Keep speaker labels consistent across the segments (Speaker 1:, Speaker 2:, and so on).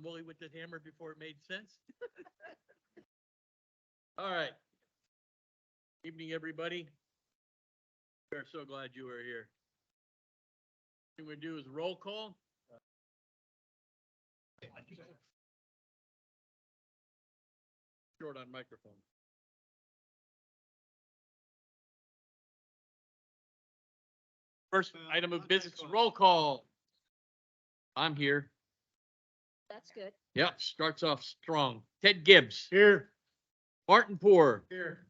Speaker 1: Wooly with the hammer before it made sense. All right. Evening, everybody. We're so glad you are here. What we're gonna do is roll call. Short on microphone. First item of business, roll call. I'm here.
Speaker 2: That's good.
Speaker 1: Yep, starts off strong. Ted Gibbs.
Speaker 3: Here.
Speaker 1: Martin Poor.
Speaker 3: Here.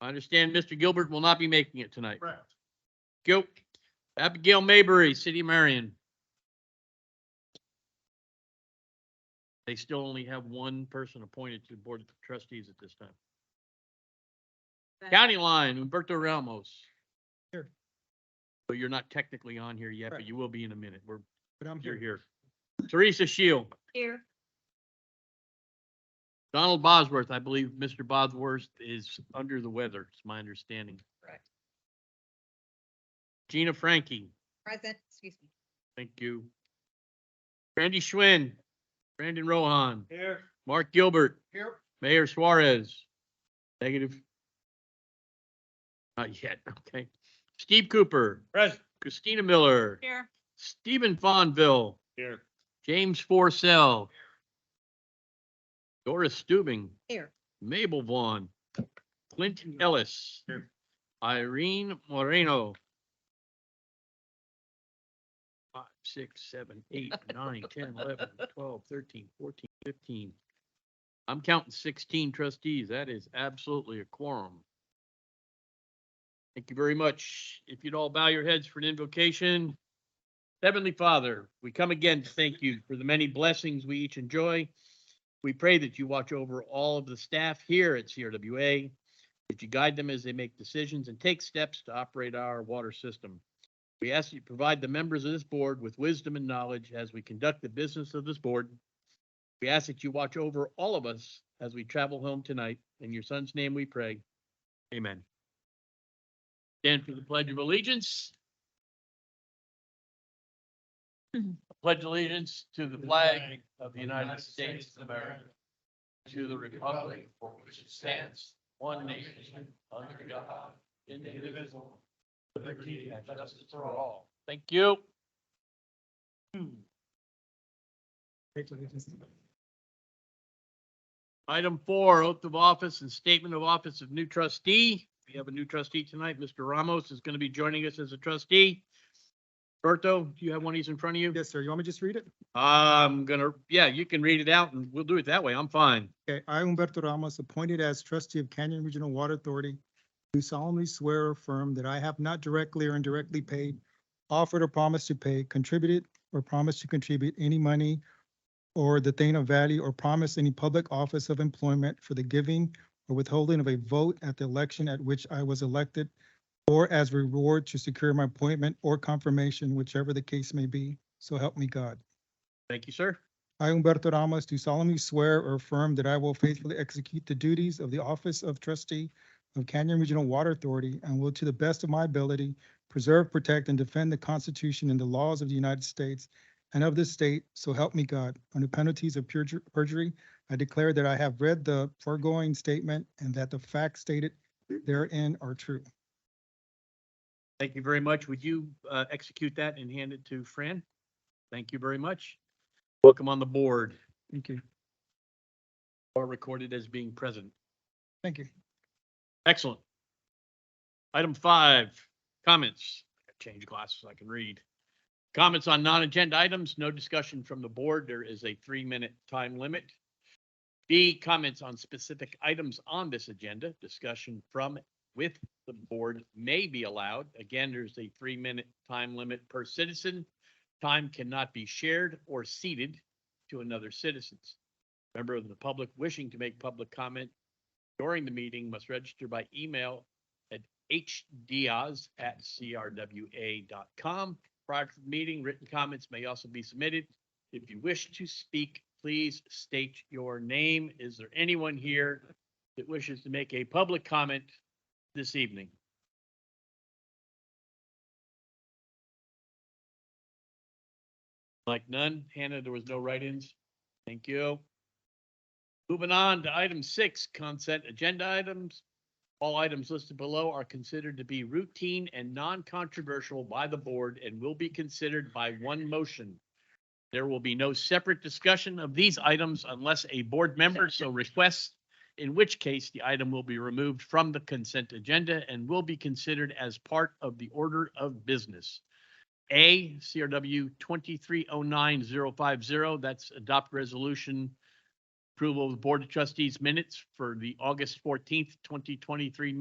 Speaker 1: I understand Mr. Gilbert will not be making it tonight.
Speaker 3: Correct.
Speaker 1: Abigail Maybury, City of Marion. They still only have one person appointed to the Board of Trustees at this time. County line, Humberto Ramos.
Speaker 3: Here.
Speaker 1: So you're not technically on here yet, but
Speaker 3: Right.
Speaker 1: you will be in a minute.
Speaker 3: But I'm
Speaker 1: You're
Speaker 3: here.
Speaker 1: here. Teresa Shield.
Speaker 2: Here.
Speaker 1: Donald Bosworth, I believe Mr. Bosworth is under the weather, it's my understanding.
Speaker 2: Correct.
Speaker 1: Gina Frankie,
Speaker 2: Present, excuse me.
Speaker 1: thank you. Randy Schwinn, Brandon Rohan,
Speaker 3: Here.
Speaker 1: Mark Gilbert,
Speaker 3: Here.
Speaker 1: Mayor Suarez. Negative. Not yet, okay. Steve Cooper,
Speaker 3: Present.
Speaker 1: Christina Miller,
Speaker 2: Here.
Speaker 1: Stephen Fonville,
Speaker 3: Here.
Speaker 1: James Forcell, Doris Stubing,
Speaker 2: Here.
Speaker 1: Mabel Vaughn, Clint Ellis,
Speaker 3: Here.
Speaker 1: Irene Moreno. 5, 6, 7, 8, 9, 10, 11, 12, 13, 14, 15. I'm counting 16 trustees. That is absolutely a quorum. Thank you very much. If you'd all bow your heads for an invocation. Heavenly Father, we come again to thank you for the many blessings we each enjoy. We pray that you watch over all of the staff here at CRWA, that you guide them as they make decisions and take steps to operate our water system. We ask that you provide the members of this board with wisdom and knowledge as we conduct the business of this board. We ask that you watch over all of us as we travel home tonight. In your son's name we pray. Amen. Stand for the Pledge of Allegiance. I pledge allegiance to the flag of the United States of America, to the republic for which it stands, one nation, under God, indivisible, with liberty and justice for all. Thank you. Item 4, oath of office and statement of office of new trustee. We have a new trustee tonight. Mr. Ramos is going to be joining us as a trustee. Berto, do you have one of these in front of you?
Speaker 3: Yes, sir. You want me to just read it?
Speaker 1: Yeah, you can read it out and we'll do it that way. I'm fine.
Speaker 3: Okay. I, Humberto Ramos, appointed as trustee of Canyon Regional Water Authority, do solemnly swear or affirm that I have not directly or indirectly paid, offered or promised to pay, contributed or promised to contribute any money or the thing of value or promised any public office of employment for the giving or withholding of a vote at the election at which I was elected, or as reward to secure my appointment or confirmation, whichever the case may be. So help me God.
Speaker 1: Thank you, sir.
Speaker 3: I, Humberto Ramos, do solemnly swear or affirm that I will faithfully execute the duties of the office of trustee of Canyon Regional Water Authority and will, to the best of my ability, preserve, protect, and defend the Constitution and the laws of the United States and of this state. So help me God. Under penalties of perjury, I declare that I have read the foregoing statement and that the facts stated therein are true.
Speaker 1: Thank you very much. Would you execute that and hand it to Fran? Thank you very much. Welcome on the board.
Speaker 3: Thank you.
Speaker 1: Are recorded as being present.
Speaker 3: Thank you.
Speaker 1: Excellent. Item 5, comments. Change glasses so I can read. Comments on non-agenda items, no discussion from the board. There is a 3-minute time limit. B, comments on specific items on this agenda, discussion with the board may be allowed. Again, there's a 3-minute time limit per citizen. Time cannot be shared or ceded to another citizen. Member of the public wishing to make public comment during the meeting must register by email at hdiaz@crwa.com. Prior to the meeting, written comments may also be submitted. If you wish to speak, please state your name. Is there anyone here that wishes to make a public comment this evening? Like none? Hannah, there was no write-ins? Thank you. Moving on to item 6, consent agenda items. All items listed below are considered to be routine and non-controversial by the board and will be considered by one motion. There will be no separate discussion of these items unless a board member so requests, in which case the item will be removed from the consent agenda and will be considered as part of the order of business. A, CRW 2309050, that's adopt resolution approval of the Board of Trustees minutes for the August 14th, 2023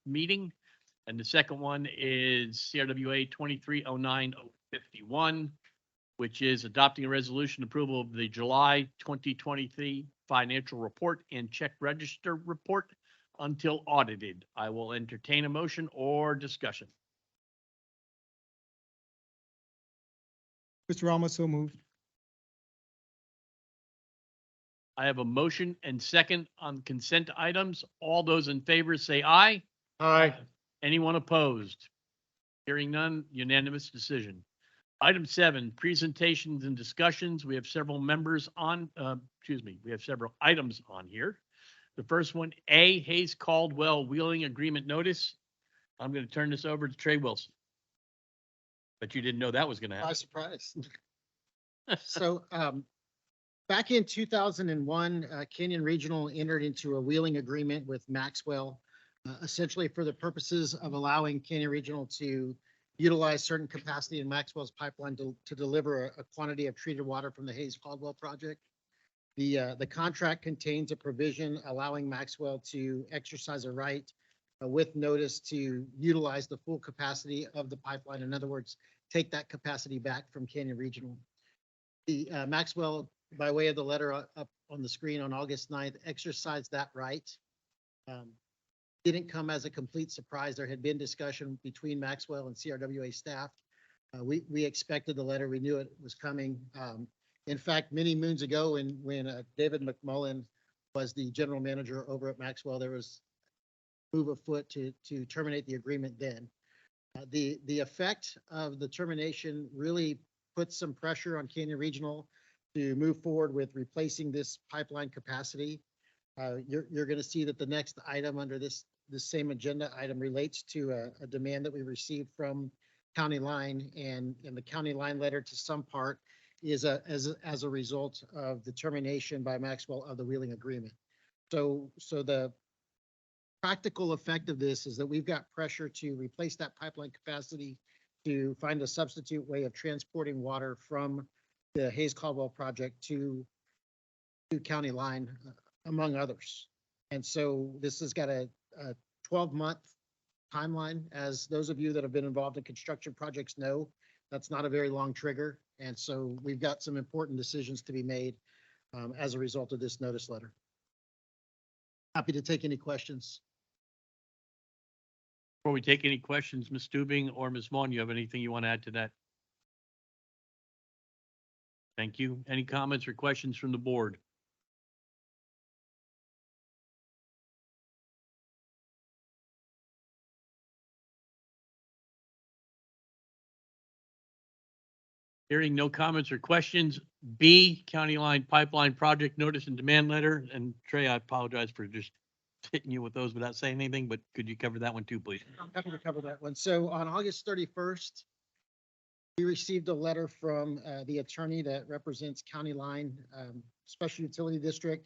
Speaker 1: meeting. And the second one is CRWA 2309051, which is adopting a resolution approval of the July 2023 financial report and check register report until audited. I will entertain a motion or discussion.
Speaker 3: Mr. Ramos, so moved.
Speaker 1: I have a motion and second on consent items. All those in favor say aye.
Speaker 3: Aye.
Speaker 1: Anyone opposed? Hearing none, unanimous decision. Item 7, presentations and discussions. We have several members on, we have several items on here. The first one, A, Hayes Caldwell Wheeling Agreement Notice. I'm going to turn this over to Trey Wilson. But you didn't know that was going to
Speaker 4: By
Speaker 1: happen.
Speaker 4: surprise. So, back in 2001, Canyon Regional entered into a wheeling agreement with Maxwell, essentially for the purposes of allowing Canyon Regional to utilize certain capacity in Maxwell's pipeline to deliver a quantity of treated water from the Hayes Caldwell project. The contract contains a provision allowing Maxwell to exercise a right with notice to utilize the full capacity of the pipeline. In other words, take that capacity back from Canyon Regional. The Maxwell, by way of the letter up on the screen on August 9th, exercised that right. Didn't come as a complete surprise. There had been discussion between Maxwell and CRWA staff. We expected the letter. We knew it was coming. In fact, many moons ago, when David McMullen was the general manager over at Maxwell, there was a move afoot to terminate the agreement then. The effect of the termination really put some pressure on Canyon Regional to move forward with replacing this pipeline capacity. You're going to see that the next item under this same agenda item relates to a demand that we received from County Line, and the County Line letter to some part is as a result of the termination by Maxwell of the wheeling agreement. So the practical effect of this is that we've got pressure to replace that pipeline capacity to find a substitute way of transporting water from the Hayes Caldwell project to County Line, among others. And so this has got a 12-month timeline. As those of you that have been involved in construction projects know, that's not a very long trigger. And so we've got some important decisions to be made as a result of this notice letter. Happy to take any questions.
Speaker 1: Before we take any questions, Ms. Stubing or Ms. Vaughn, you have anything you want to add to that? Thank you. Any comments or questions from the board? Hearing no comments or questions, B, County Line Pipeline Project Notice and Demand Letter. And Trey, I apologize for just hitting you with those without saying anything, but could you cover that one too, please?
Speaker 4: I'm happy to cover that one. So on August 31st, we received a letter from the attorney that represents County Line Special Utility District.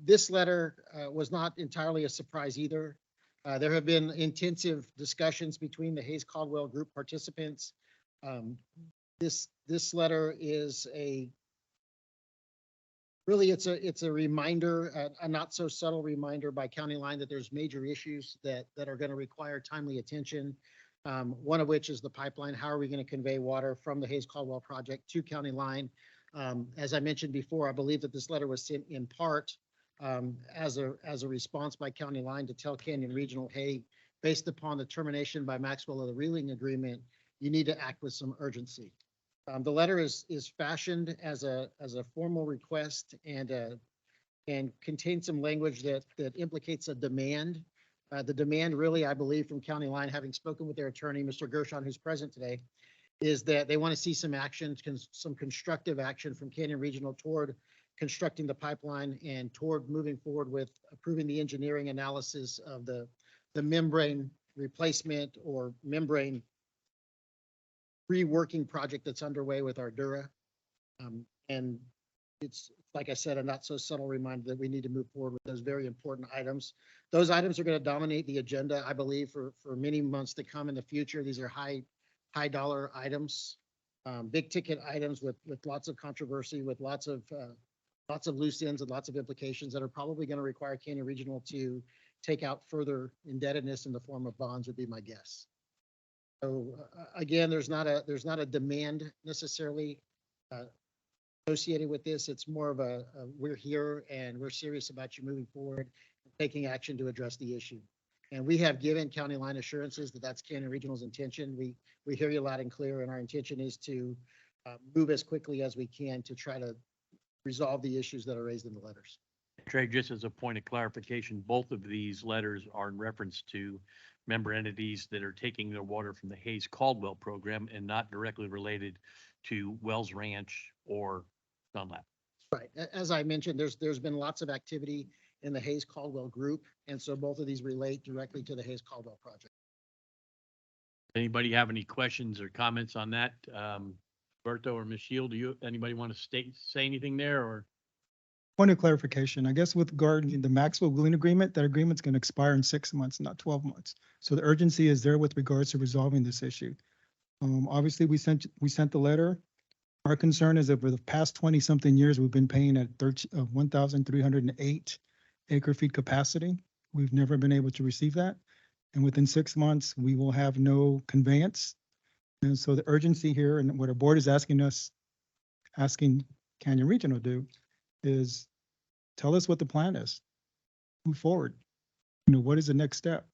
Speaker 4: This letter was not entirely a surprise either. There have been intensive discussions between the Hayes Caldwell Group participants. This letter is it's a reminder, a not so subtle reminder by County Line that there's major issues that are going to require timely attention. One of which is the pipeline. How are we going to convey water from the Hayes Caldwell project to County Line? As I mentioned before, I believe that this letter was sent in part as a response by County Line to tell Canyon Regional, hey, based upon the termination by Maxwell of the wheeling agreement, you need to act with some urgency. The letter is fashioned as a formal request and contains some language that implicates a demand. The demand really, I believe, from County Line, having spoken with their attorney, Mr. Gershon, who's present today, is that they want to see some action, some constructive action from Canyon Regional toward constructing the pipeline and toward moving forward with approving the engineering analysis of the membrane replacement or membrane reworking project that's underway with Ardura. And it's, like I said, a not so subtle reminder that we need to move forward with those very important items. Those items are going to dominate the agenda, I believe, for many months to come in the future. These are high dollar items, big ticket items with lots of controversy, with lots of loose ends and lots of implications that are probably going to require Canyon Regional to take out further indebtedness in the form of bonds, would be my guess. So again, there's not a demand necessarily associated with this. It's more of a we're here and we're serious about you moving forward and taking action to address the issue. And we have given County Line assurances that that's Canyon Regional's intention. We hear you loud and clear, and our intention is to move as quickly as we can to try to resolve the issues that are raised in the letters.
Speaker 1: Trey, just as a point of clarification, both of these letters are in reference to member entities that are taking their water from the Hayes Caldwell program and not directly related to Wells Ranch or Dunlap.
Speaker 4: Right. As I mentioned, there's been lots of activity in the Hayes Caldwell group, and so both of these relate directly to the Hayes Caldwell project.
Speaker 1: Anybody have any questions or comments on that? Berto or Ms. Shield, anybody want to say anything there, or?
Speaker 3: Point of clarification, I guess with regard to the Maxwell wheeling agreement, that agreement's going to expire in 6 months, not 12 months. So the urgency is there with regards to resolving this issue. Obviously, we sent the letter. Our concern is that for the past 20 something years, we've been paying at 1,308 acre feet capacity. We've never been able to receive that. And within 6 months, we will have no conveyance. And so the urgency here and what our board is asking Canyon Regional to do is tell us what the plan is. Move forward. You know, what is the next step?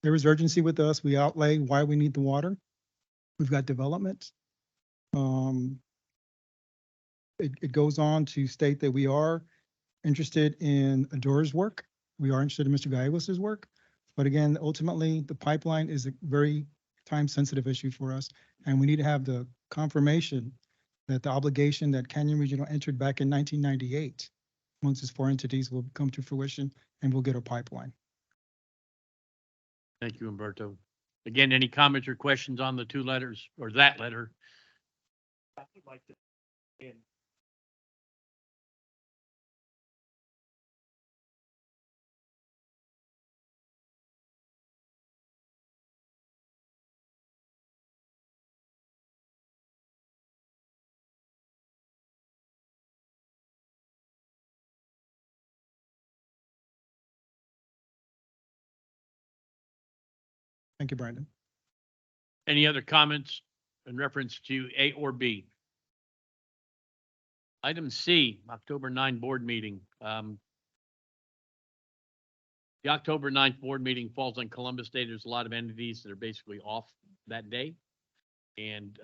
Speaker 3: There is urgency with us. We outlay why we need the water. We've got development. It goes on to state that we are interested in Adora's work. We are interested in Mr. Gallegos's work. But again, ultimately, the pipeline is a very time-sensitive issue for us. And we need to have the confirmation that the obligation that Canyon Regional entered back in 1998, once its 4 entities will come to fruition and we'll get a pipeline.
Speaker 1: Thank you, Umberto. Again, any comments or questions on the two letters or that letter? I would like to end.
Speaker 3: Thank you, Brandon.
Speaker 1: Any other comments in reference to A or B? Item C, October 9 board meeting. The October 9th board meeting falls on Columbus Day. There's a lot of entities that are basically off that day. And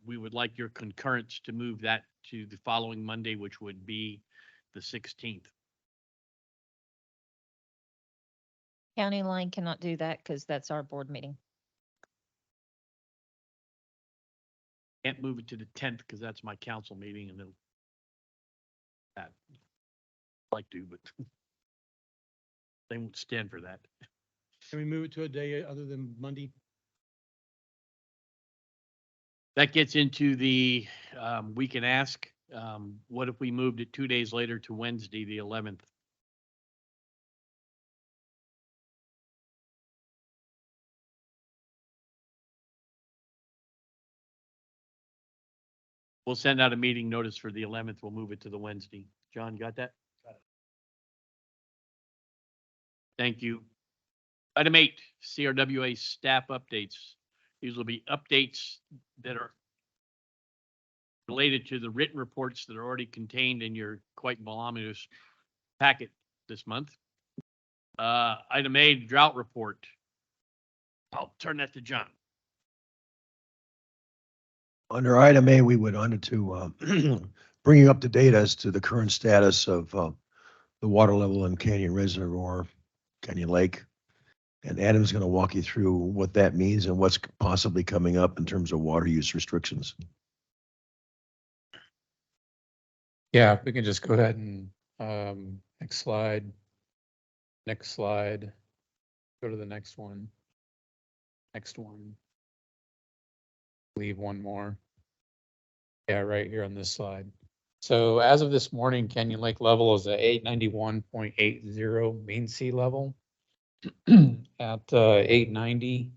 Speaker 1: we would like your concurrence to move that to the following Monday, which would be the 16th.
Speaker 2: County Line cannot do that because that's our board meeting.
Speaker 1: Can't move it to the 10th because that's my council meeting and then that I'd like to, but they won't stand for that.
Speaker 5: Can we move it to a day other than Monday?
Speaker 1: That gets into the, we can ask, what if we moved it 2 days later to Wednesday, the 11th? We'll send out a meeting notice for the 11th. We'll move it to the Wednesday. John, got that? Got it. Thank you. Item 8, CRWA staff updates. These will be updates that are related to the written reports that are already contained in your quite voluminous packet this month. Item A, drought report. I'll turn that to John.
Speaker 6: Under item A, we would under to bring you up to date as to the current status of the water level in Canyon Reservoir, Canyon Lake. And Adam's going to walk you through what that means and what's possibly coming up in terms of water use restrictions.
Speaker 7: Yeah, we can just go ahead and, next slide. Go to the next one. Next one. Leave one more. Yeah, right here on this slide. So as of this morning, Canyon Lake level is at 891.80 mean sea level. At 890.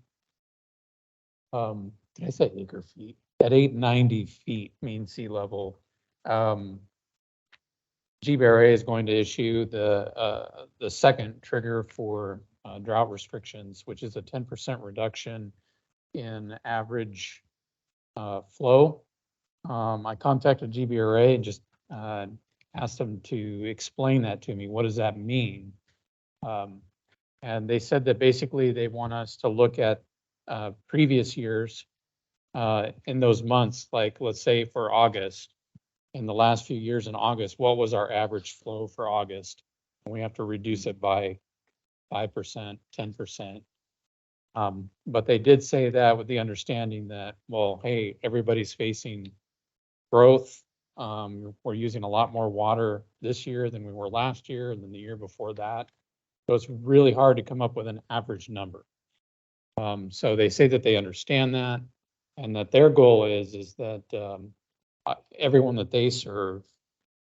Speaker 7: Did I say acre feet? At 890 feet mean sea level. GBRA is going to issue the second trigger for drought restrictions, which is a 10% reduction in average flow. I contacted GBRA and just asked them to explain that to me. What does that mean? And they said that basically they want us to look at previous years in those months, like let's say for August, in the last few years in August, what was our average flow for August? And we have to reduce it by 5%, 10%. But they did say that with the understanding that, well, hey, everybody's facing growth. We're using a lot more water this year than we were last year and then the year before that. So it's really hard to come up with an average number. So they say that they understand that and that their goal is that everyone that they serve,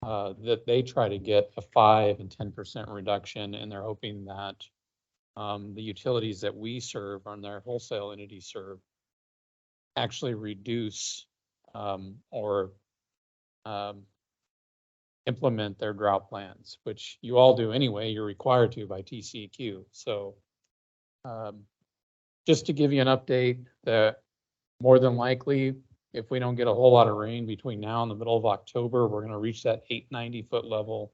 Speaker 7: that they try to get a 5 and 10% reduction, and they're hoping that the utilities that we serve on their wholesale entities serve actually reduce or implement their drought plans, which you all do anyway. You're required to by TCEQ. So just to give you an update, that more than likely, if we don't get a whole lot of rain between now and the middle of October, we're going to reach that 890 foot level,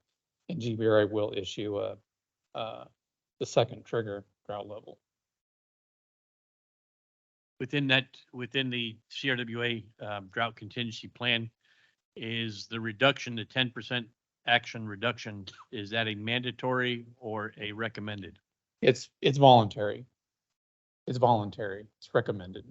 Speaker 7: and GBRA will issue the second trigger drought level.
Speaker 1: Within the CRWA drought contingency plan, is the reduction to 10% action reduction, is that a mandatory or a recommended?
Speaker 7: It's voluntary. It's voluntary. It's recommended.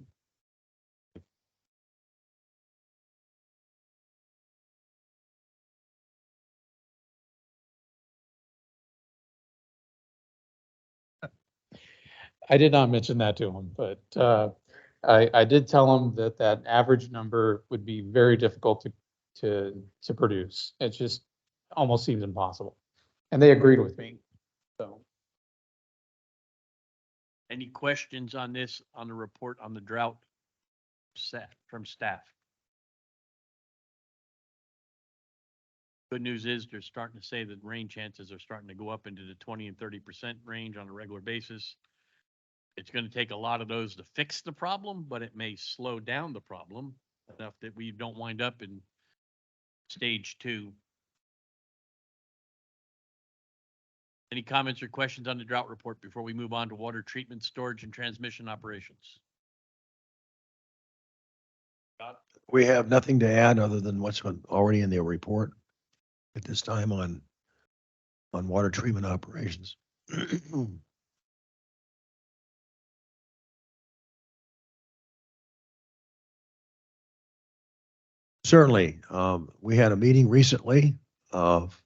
Speaker 7: I did not mention that to him, but I did tell him that that average number would be very difficult to produce. It just almost seems impossible, and they agreed with me. So,
Speaker 1: Any questions on this, on the report on the drought set from staff? Good news is they're starting to say that rain chances are starting to go up into the 20 and 30% range on a regular basis. It's going to take a lot of those to fix the problem, but it may slow down the problem enough that we don't wind up in stage 2. Any comments or questions on the drought report before we move on to water treatment, storage, and transmission operations?
Speaker 6: We have nothing to add other than what's already in their report at this time on water treatment operations. Certainly, we had a meeting recently of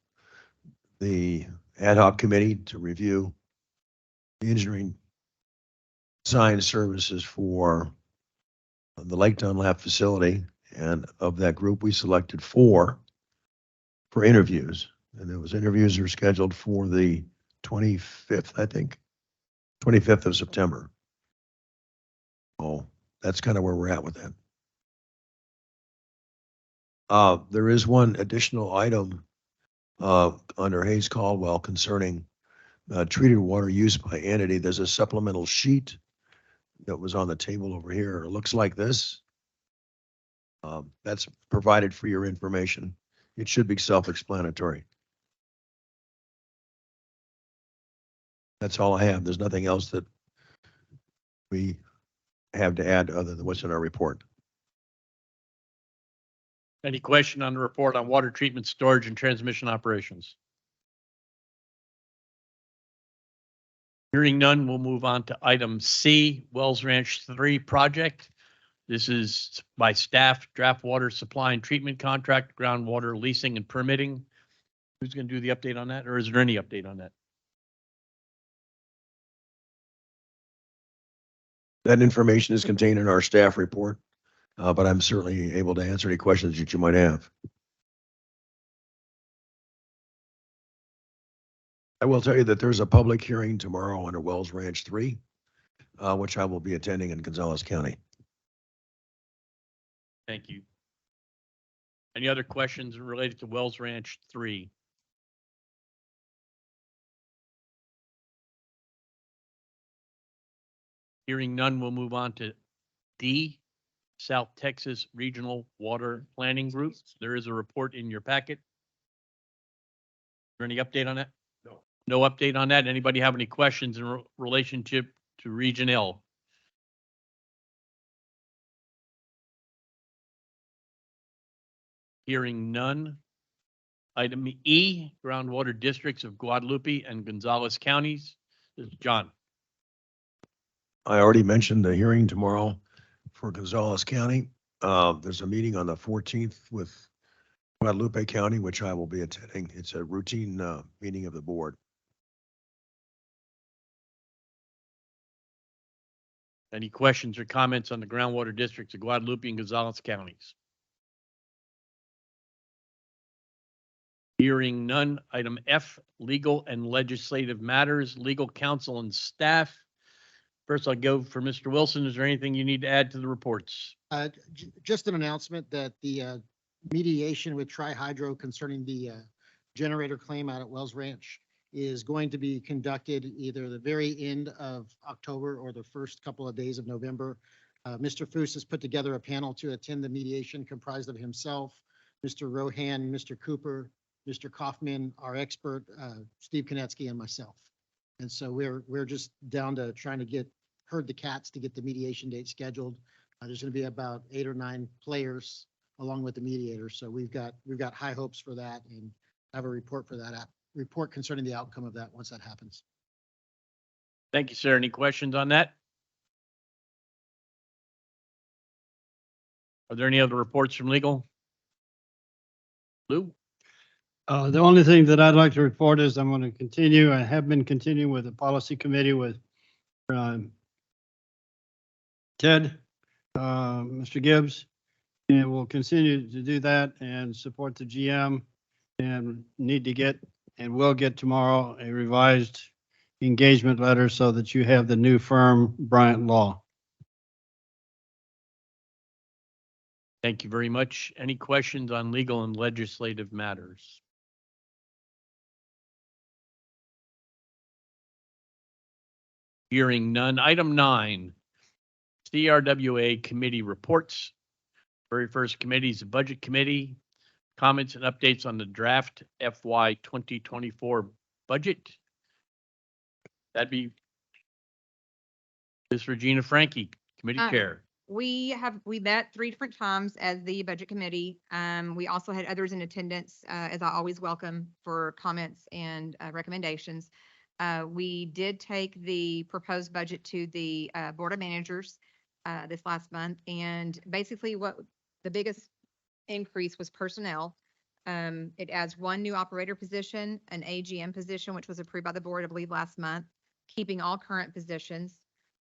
Speaker 6: the ad hoc committee to review the engineering design services for the Lake Dunlap facility. And of that group, we selected 4 for interviews. And those interviews are scheduled for the 25th, I think, 25th of September. Oh, that's kind of where we're at with that. There is one additional item under Hayes Caldwell concerning treated water use by entity. There's a supplemental sheet that was on the table over here. It looks like this. That's provided for your information. It should be self-explanatory. That's all I have. There's nothing else that we have to add other than what's in our report.
Speaker 1: Any question on the report on water treatment, storage, and transmission operations? Hearing none, we'll move on to item C, Wells Ranch 3 project. This is by staff, draft water supply and treatment contract, groundwater leasing and permitting. Who's going to do the update on that, or is there any update on that?
Speaker 6: That information is contained in our staff report, but I'm certainly able to answer any questions that you might have. I will tell you that there's a public hearing tomorrow under Wells Ranch 3, which I will be attending in Gonzales County.
Speaker 1: Thank you. Any other questions related to Wells Ranch 3? Hearing none, we'll move on to D, South Texas Regional Water Planning Group. There is a report in your packet. Is there any update on that? No. No update on that. Anybody have any questions in relationship to Region L? Hearing none. Item E, groundwater districts of Guadalupe and Gonzales counties. This is John.
Speaker 6: I already mentioned the hearing tomorrow for Gonzales County. There's a meeting on the 14th with Guadalupe County, which I will be attending. It's a routine meeting of the board.
Speaker 1: Any questions or comments on the groundwater districts of Guadalupe and Gonzales counties? Hearing none. Item F, legal and legislative matters, legal counsel and staff. First, I'll go for Mr. Wilson. Is there anything you need to add to the reports?
Speaker 4: Just an announcement that the mediation with Tri-Hydro concerning the generator claim out at Wells Ranch is going to be conducted either the very end of October or the first couple of days of November. Mr. Foose has put together a panel to attend the mediation comprised of himself, Mr. Rohan, Mr. Cooper, Mr. Kaufman, our expert, Steve Konetsky, and myself. And so we're just down to trying to herd the cats to get the mediation date scheduled. There's going to be about 8 or 9 players along with the mediator. So we've got high hopes for that and have a report for that report concerning the outcome of that once that happens.
Speaker 1: Thank you, sir. Any questions on that? Are there any other reports from legal? Lou?
Speaker 5: The only thing that I'd like to report is I'm going to continue. I have been continuing with the policy committee with Ted, Mr. Gibbs, and we'll continue to do that and support the GM and need to get and will get tomorrow a revised engagement letter so that you have the new firm, Bryant Law.
Speaker 1: Thank you very much. Any questions on legal and legislative matters? Hearing none. Item 9, CRWA committee reports. Very first committee is the Budget Committee. Comments and updates on the draft FY 2024 budget. That'd be Ms. Regina Frankie, Committee Chair.
Speaker 8: We met 3 different times as the budget committee. We also had others in attendance, as I always welcome for comments and recommendations. We did take the proposed budget to the Board of Managers this last month, and basically what the biggest increase was personnel. It adds 1 new operator position, an AGM position, which was approved by the board, I believe, last month, keeping all current positions.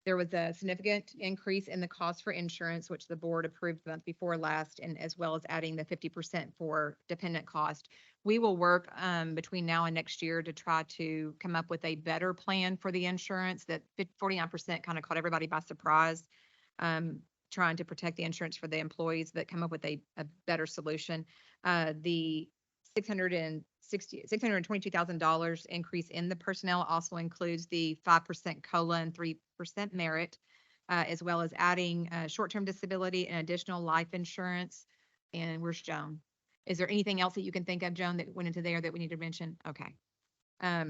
Speaker 8: There was a significant increase in the cost for insurance, which the board approved the month before last, and as well as adding the 50% for dependent cost. We will work between now and next year to try to come up with a better plan for the insurance. That 49% kind of caught everybody by surprise, trying to protect the insurance for the employees, but come up with a better solution. The $622,000 increase in the personnel also includes the 5% COLA and 3% merit, as well as adding short-term disability and additional life insurance. And where's Joan? Is there anything else that you can think of, Joan, that went into there that we need to mention? Okay. I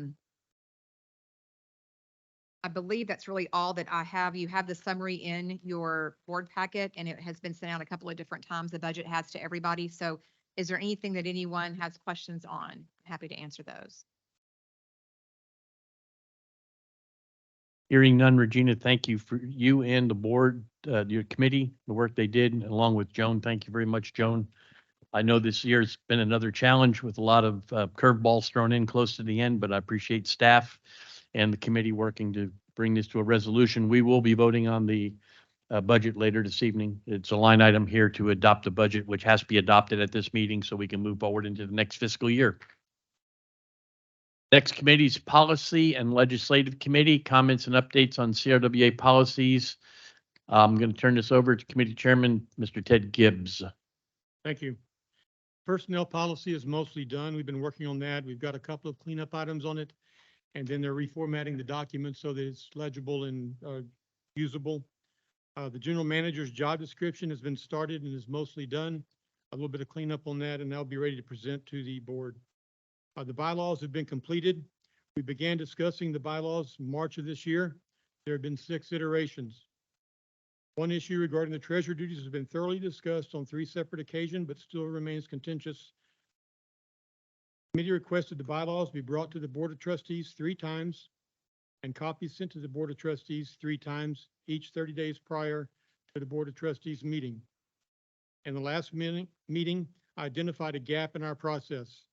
Speaker 8: believe that's really all that I have. You have the summary in your board packet, and it has been sent out a couple of different times. The budget has to everybody. So is there anything that anyone has questions on? Happy to answer those.
Speaker 1: Hearing none, Regina, thank you for you and the board, your committee, the work they did, and along with Joan. Thank you very much, Joan. I know this year's been another challenge with a lot of curveballs thrown in close to the end, but I appreciate staff and the committee working to bring this to a resolution. We will be voting on the budget later this evening. It's a line item here to adopt the budget, which has to be adopted at this meeting so we can move forward into the next fiscal year. Next committee's Policy and Legislative Committee, comments and updates on CRWA policies. I'm going to turn this over to Committee Chairman, Mr. Ted Gibbs.
Speaker 9: Thank you. Personnel policy is mostly done. We've been working on that. We've got a couple of cleanup items on it. And then they're reformatting the document so that it's legible and usable. The general manager's job description has been started and is mostly done. A little bit of cleanup on that, and that'll be ready to present to the board. The bylaws have been completed. We began discussing the bylaws in March of this year. There have been 6 iterations. One issue regarding the treasurer duties has been thoroughly discussed on 3 separate occasions, but still remains contentious. The committee requested the bylaws be brought to the Board of Trustees 3 times and copies sent to the Board of Trustees 3 times, each 30 days prior to the Board of Trustees meeting. In the last meeting, I identified a gap in our process.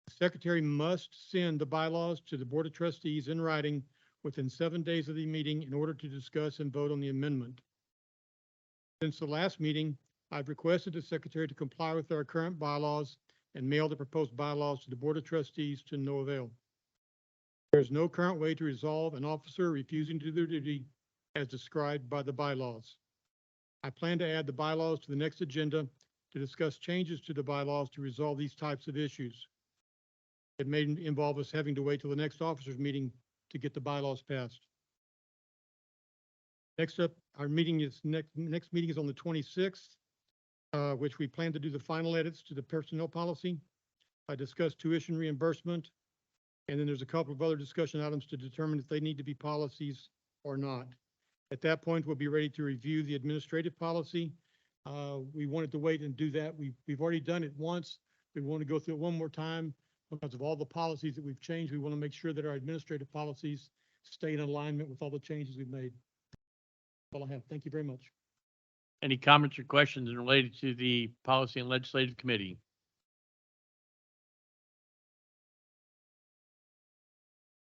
Speaker 9: The secretary must send the bylaws to the Board of Trustees in writing within 7 days of the meeting in order to discuss and vote on the amendment. Since the last meeting, I've requested the secretary to comply with our current bylaws and mail the proposed bylaws to the Board of Trustees to no avail. There is no current way to resolve an officer refusing to do their duty as described by the bylaws. I plan to add the bylaws to the next agenda to discuss changes to the bylaws to resolve these types of issues. It may involve us having to wait till the next officers meeting to get the bylaws passed. Next up, our meeting is next meeting is on the 26th, which we plan to do the final edits to the personnel policy. I discussed tuition reimbursement, and then there's a couple of other discussion items to determine if they need to be policies or not. At that point, we'll be ready to review the administrative policy. We wanted to wait and do that. We've already done it once. We want to go through it one more time because of all the policies that we've changed. We want to make sure that our administrative policies stay in alignment with all the changes we've made. That's all I have. Thank you very much.
Speaker 1: Any comments or questions related to the Policy and Legislative Committee?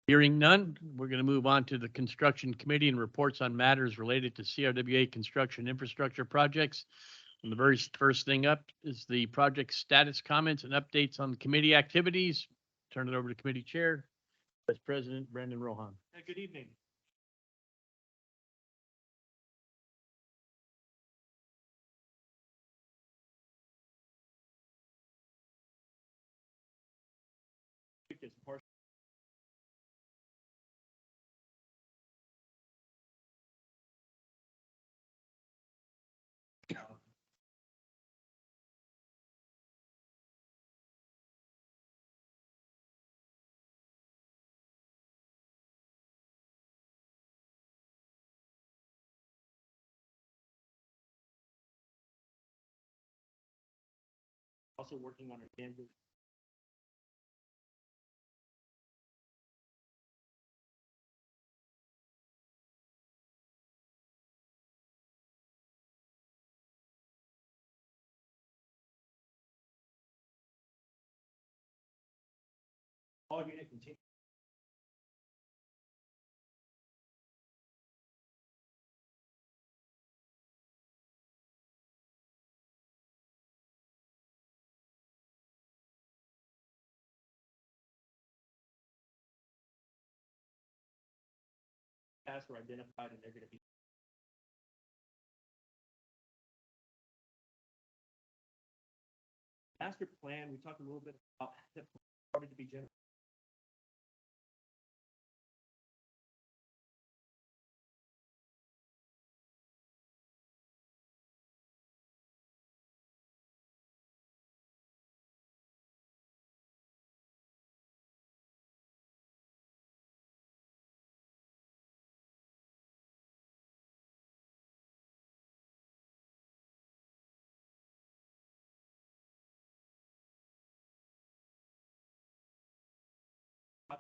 Speaker 1: Hearing none, we're going to move on to the Construction Committee and reports on matters related to CRWA construction infrastructure projects. And the very first thing up is the project status comments and updates on committee activities. Turn it over to Committee Chair, Vice President Brandon Rohan. Good evening. Also working on a Kansas. All unit continue. Tasks were identified and they're going to be. Master plan, we talked a little bit about that started to be generated.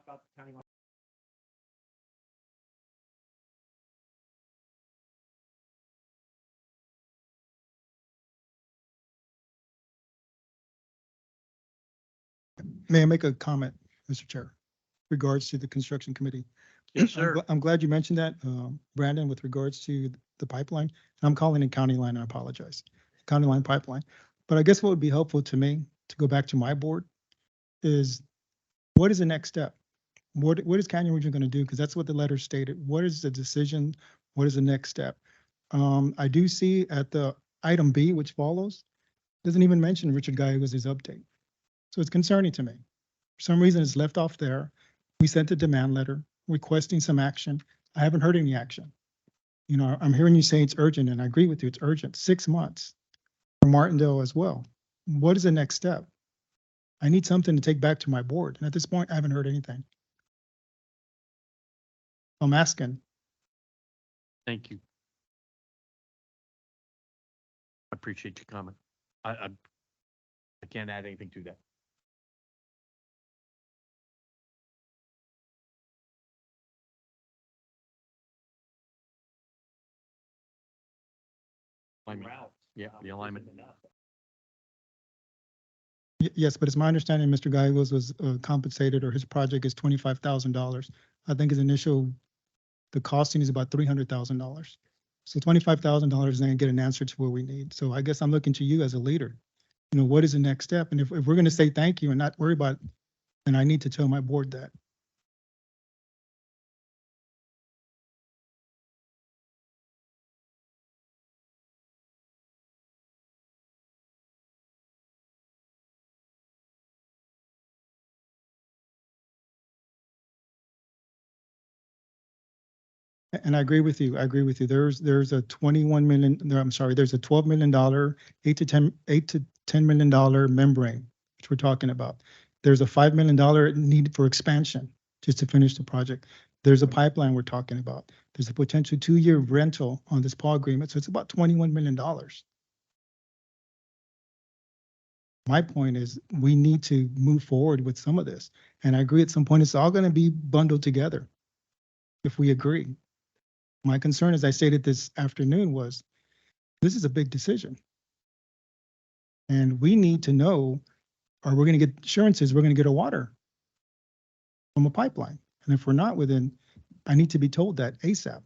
Speaker 1: About the county.
Speaker 3: May I make a comment, Mr. Chair, regards to the construction committee?
Speaker 1: Yes, sir.
Speaker 3: I'm glad you mentioned that, Brandon, with regards to the pipeline. I'm calling it county line, I apologize. County line pipeline. But I guess what would be helpful to me, to go back to my board, is what is the next step? What is Canyon Region going to do? Because that's what the letter stated. What is the decision? What is the next step? I do see at the item B, which follows, doesn't even mention Richard Gallegos' update. So it's concerning to me. For some reason, it's left off there. We sent a demand letter requesting some action. I haven't heard any action. You know, I'm hearing you say it's urgent, and I agree with you, it's urgent. 6 months for Martindale as well. What is the next step? I need something to take back to my board. And at this point, I haven't heard anything. I'm asking.
Speaker 1: Thank you. I appreciate your comment. I can't add anything to that. Alignment. Yeah, the alignment.
Speaker 3: Yes, but it's my understanding Mr. Gallegos was compensated, or his project is $25,000. I think his initial, the costing is about $300,000. So $25,000 is going to get an answer to what we need. So I guess I'm looking to you as a leader. You know, what is the next step? And if we're going to say thank you and not worry about it, then I need to tell my board that. And I agree with you. I agree with you. There's a 21 million, no, I'm sorry, there's a $12 million, $8 to $10 million membrane, which we're talking about. There's a $5 million need for expansion just to finish the project. There's a pipeline we're talking about. There's a potential 2-year rental on this PAW agreement. So it's about $21 million. My point is we need to move forward with some of this. And I agree at some point it's all going to be bundled together if we agree. My concern, as I stated this afternoon, was this is a big decision. And we need to know, are we going to get assurances we're going to get a water from a pipeline? And if we're not within, I need to be told that ASAP.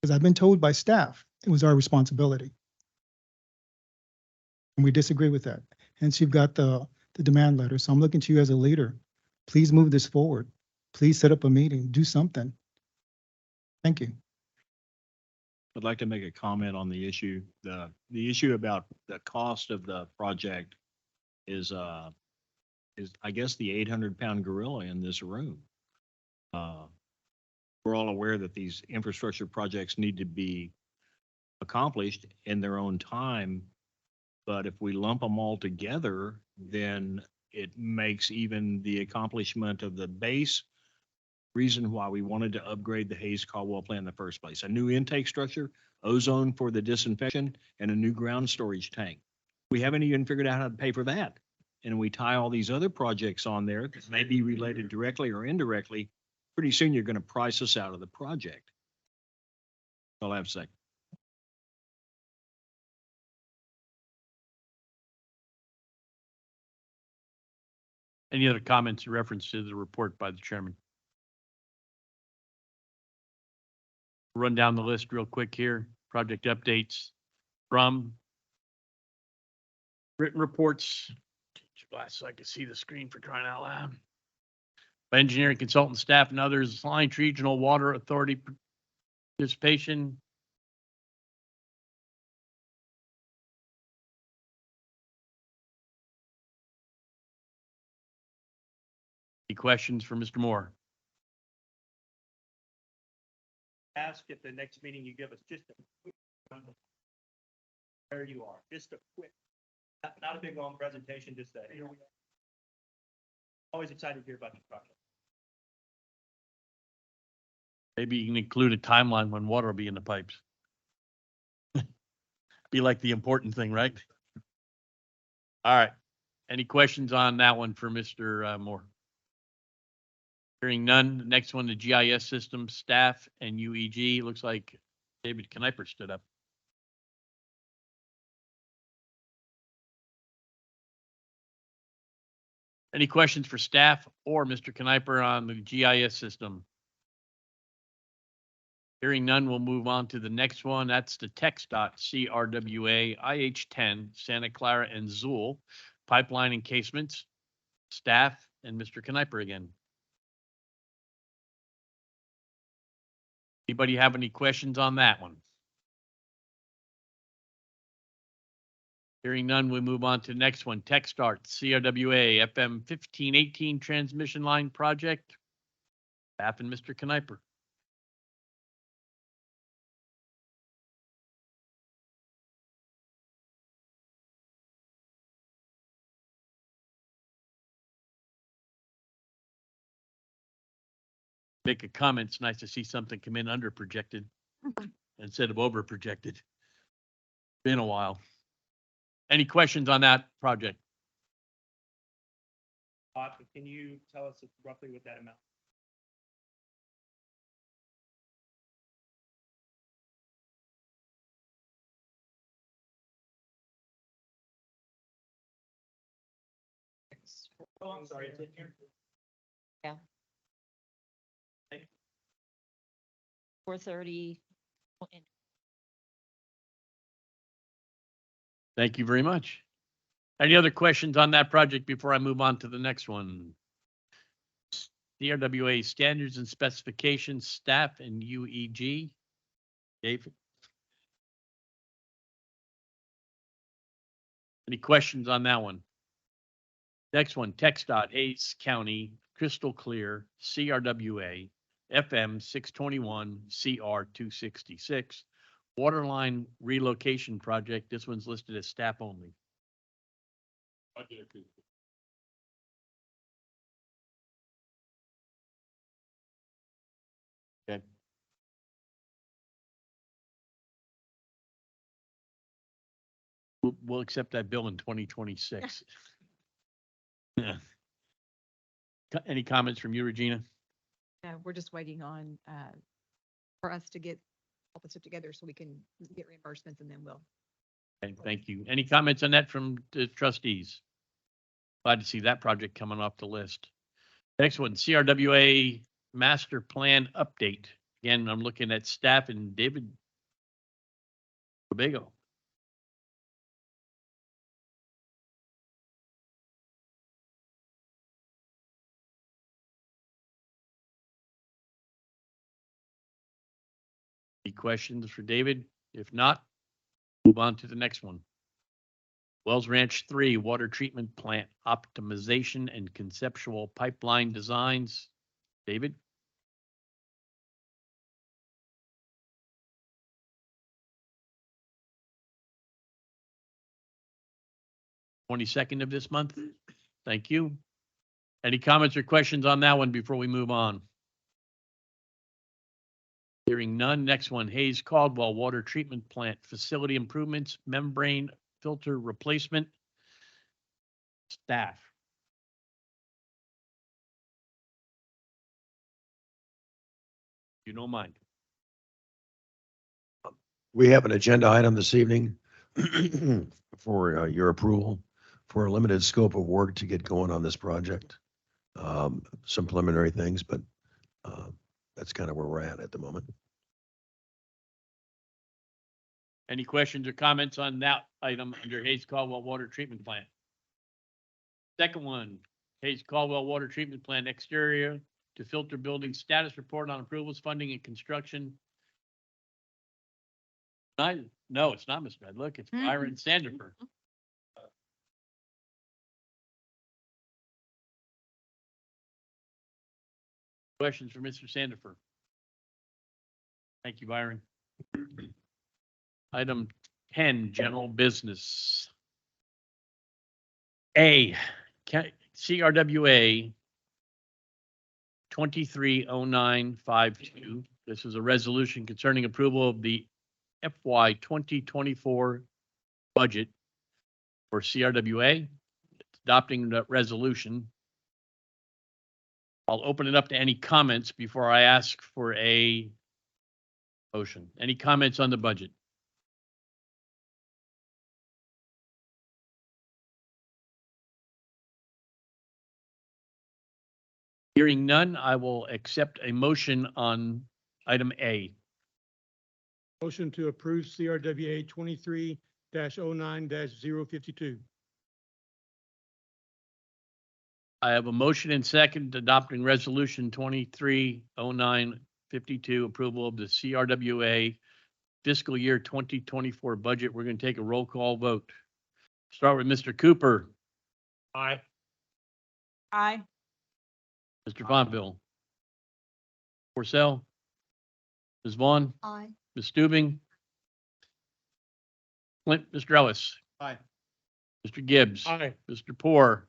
Speaker 3: Because I've been told by staff it was our responsibility. And we disagree with that. Hence, you've got the demand letter. So I'm looking to you as a leader. Please move this forward. Please set up a meeting, do something. Thank you.
Speaker 10: I'd like to make a comment on the issue. The issue about the cost of the project is I guess the 800-pound gorilla in this room. We're all aware that these infrastructure projects need to be accomplished in their own time. But if we lump them all together, then it makes even the accomplishment of the base reason why we wanted to upgrade the Hayes Caldwell plant in the first place. A new intake structure, ozone for the disinfection, and a new ground storage tank. We haven't even figured out how to pay for that. And we tie all these other projects on there that may be related directly or indirectly. Pretty soon you're going to price us out of the project. That's all I have to say.
Speaker 1: Any other comments in reference to the report by the chairman? Run down the list real quick here. Project updates from written reports. Change your glasses so I can see the screen for crying out loud. By engineering consultant staff and others, Alliance Regional Water Authority participation. Any questions for Mr. Moore?
Speaker 11: Ask at the next meeting you give us just a quick where you are, just a quick, not a big long presentation, just that. Always excited to hear about your project.
Speaker 1: Maybe you can include a timeline when water will be in the pipes. Be like the important thing, right? All right. Any questions on that one for Mr. Moore? Hearing none. Next one, the GIS system staff and UEG. Looks like David Kniper stood up. Any questions for staff or Mr. Kniper on the GIS system? Hearing none, we'll move on to the next one. That's the TxDOT CRWA IH-10 Santa Clara and Zool pipeline encasements. Staff and Mr. Kniper again. Anybody have any questions on that one? Hearing none, we move on to the next one. TxDOT CRWA FM 1518 transmission line project. Staff and Mr. Kniper. Make a comment. It's nice to see something come in under projected instead of over projected. Been a while. Any questions on that project?
Speaker 11: Can you tell us roughly what that amount? Oh, I'm sorry, it's in here.
Speaker 2: 430.
Speaker 1: Thank you very much. Any other questions on that project before I move on to the next one? CRWA standards and specifications, staff and UEG. David? Any questions on that one? Next one, TxDOT Hayes County Crystal Clear CRWA FM 621 CR 266 waterline relocation project. This one's listed as staff only. Okay. We'll accept that bill in 2026. Yeah. Any comments from you, Regina?
Speaker 8: We're just waiting on, for us to help us put together so we can get reimbursements and then we'll.
Speaker 1: Okay, thank you. Any comments on that from the trustees? Glad to see that project coming off the list. Next one, CRWA master plan update. Again, I'm looking at staff and David Tobago. Any questions for David? If not, move on to the next one. Wells Ranch 3 water treatment plant optimization and conceptual pipeline designs. David? (22nd) of this month. Thank you. Any comments or questions on that one before we move on? Hearing none. Next one, Hayes Caldwell Water Treatment Plant Facility Improvements, Membrane Filter Replacement. Staff. You don't mind.
Speaker 6: We have an agenda item this evening for your approval for a limited scope of work to get going on this project. Some preliminary things, but that's kind of where we're at the moment.
Speaker 1: Any questions or comments on that item under Hayes Caldwell Water Treatment Plant? Second one, Hayes Caldwell Water Treatment Plant exterior to filter building status report on approvals, funding, and construction. No, it's not Mr. Ed. Look, it's Byron Sandifer. Questions for Mr. Sandifer? Thank you, Byron. Item 10, general business. A, CRWA 230952. This is a resolution concerning approval of the FY 2024 budget for CRWA. Adopting the resolution. I'll open it up to any comments before I ask for a motion. Any comments on the budget? Hearing none, I will accept a motion on item A.
Speaker 9: Motion to approve CRWA 23-09-052.
Speaker 1: I have a motion and second adopting resolution 230952, approval of the CRWA fiscal year 2024 budget. We're going to take a roll call vote. Start with Mr. Cooper,
Speaker 11: Aye.
Speaker 8: Aye.
Speaker 1: Mr. Fonville, Porcel, Ms. Vaughn,
Speaker 8: Aye.
Speaker 1: Ms. Stubing, Clint, Mr. Ellis,
Speaker 10: Aye.
Speaker 1: Mr. Gibbs,
Speaker 9: Aye.
Speaker 1: Mr. Poor,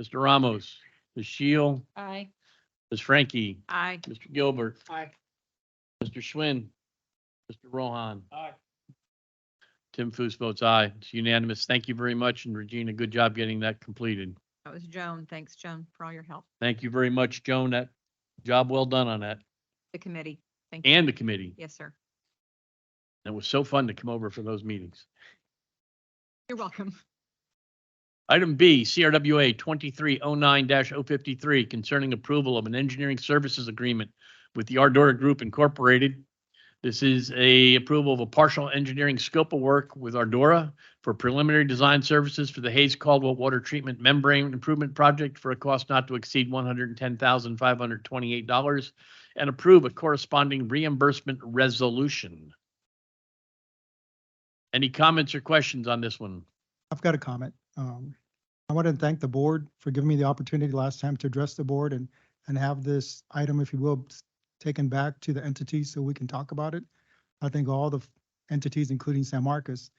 Speaker 1: Mr. Ramos, Ms. Shield,
Speaker 2: Aye.
Speaker 1: Ms. Frankie,
Speaker 8: Aye.
Speaker 1: Mr. Gilbert,
Speaker 11: Aye.
Speaker 1: Mr. Schwinn, Mr. Rohan,
Speaker 11: Aye.
Speaker 1: Tim Foose votes aye. It's unanimous. Thank you very much. And Regina, good job getting that completed.
Speaker 8: That was Joan. Thanks, Joan, for all your help.
Speaker 1: Thank you very much, Joan. That job well done on that
Speaker 8: The committee. Thank you.
Speaker 1: and the committee.
Speaker 8: Yes, sir.
Speaker 1: It was so fun to come over for those meetings.
Speaker 8: You're welcome.
Speaker 1: Item B, CRWA 2309-053 concerning approval of an engineering services agreement with the Ardora Group Incorporated. This is a approval of a partial engineering scope of work with Ardora for preliminary design services for the Hayes Caldwell Water Treatment Membrane Improvement Project for a cost not to exceed $110,528 and approve a corresponding reimbursement resolution. Any comments or questions on this one?
Speaker 3: I've got a comment. I want to thank the board for giving me the opportunity last time to address the board and have this item, if you will, taken back to the entities so we can talk about it. I think all the entities, including San Marcos,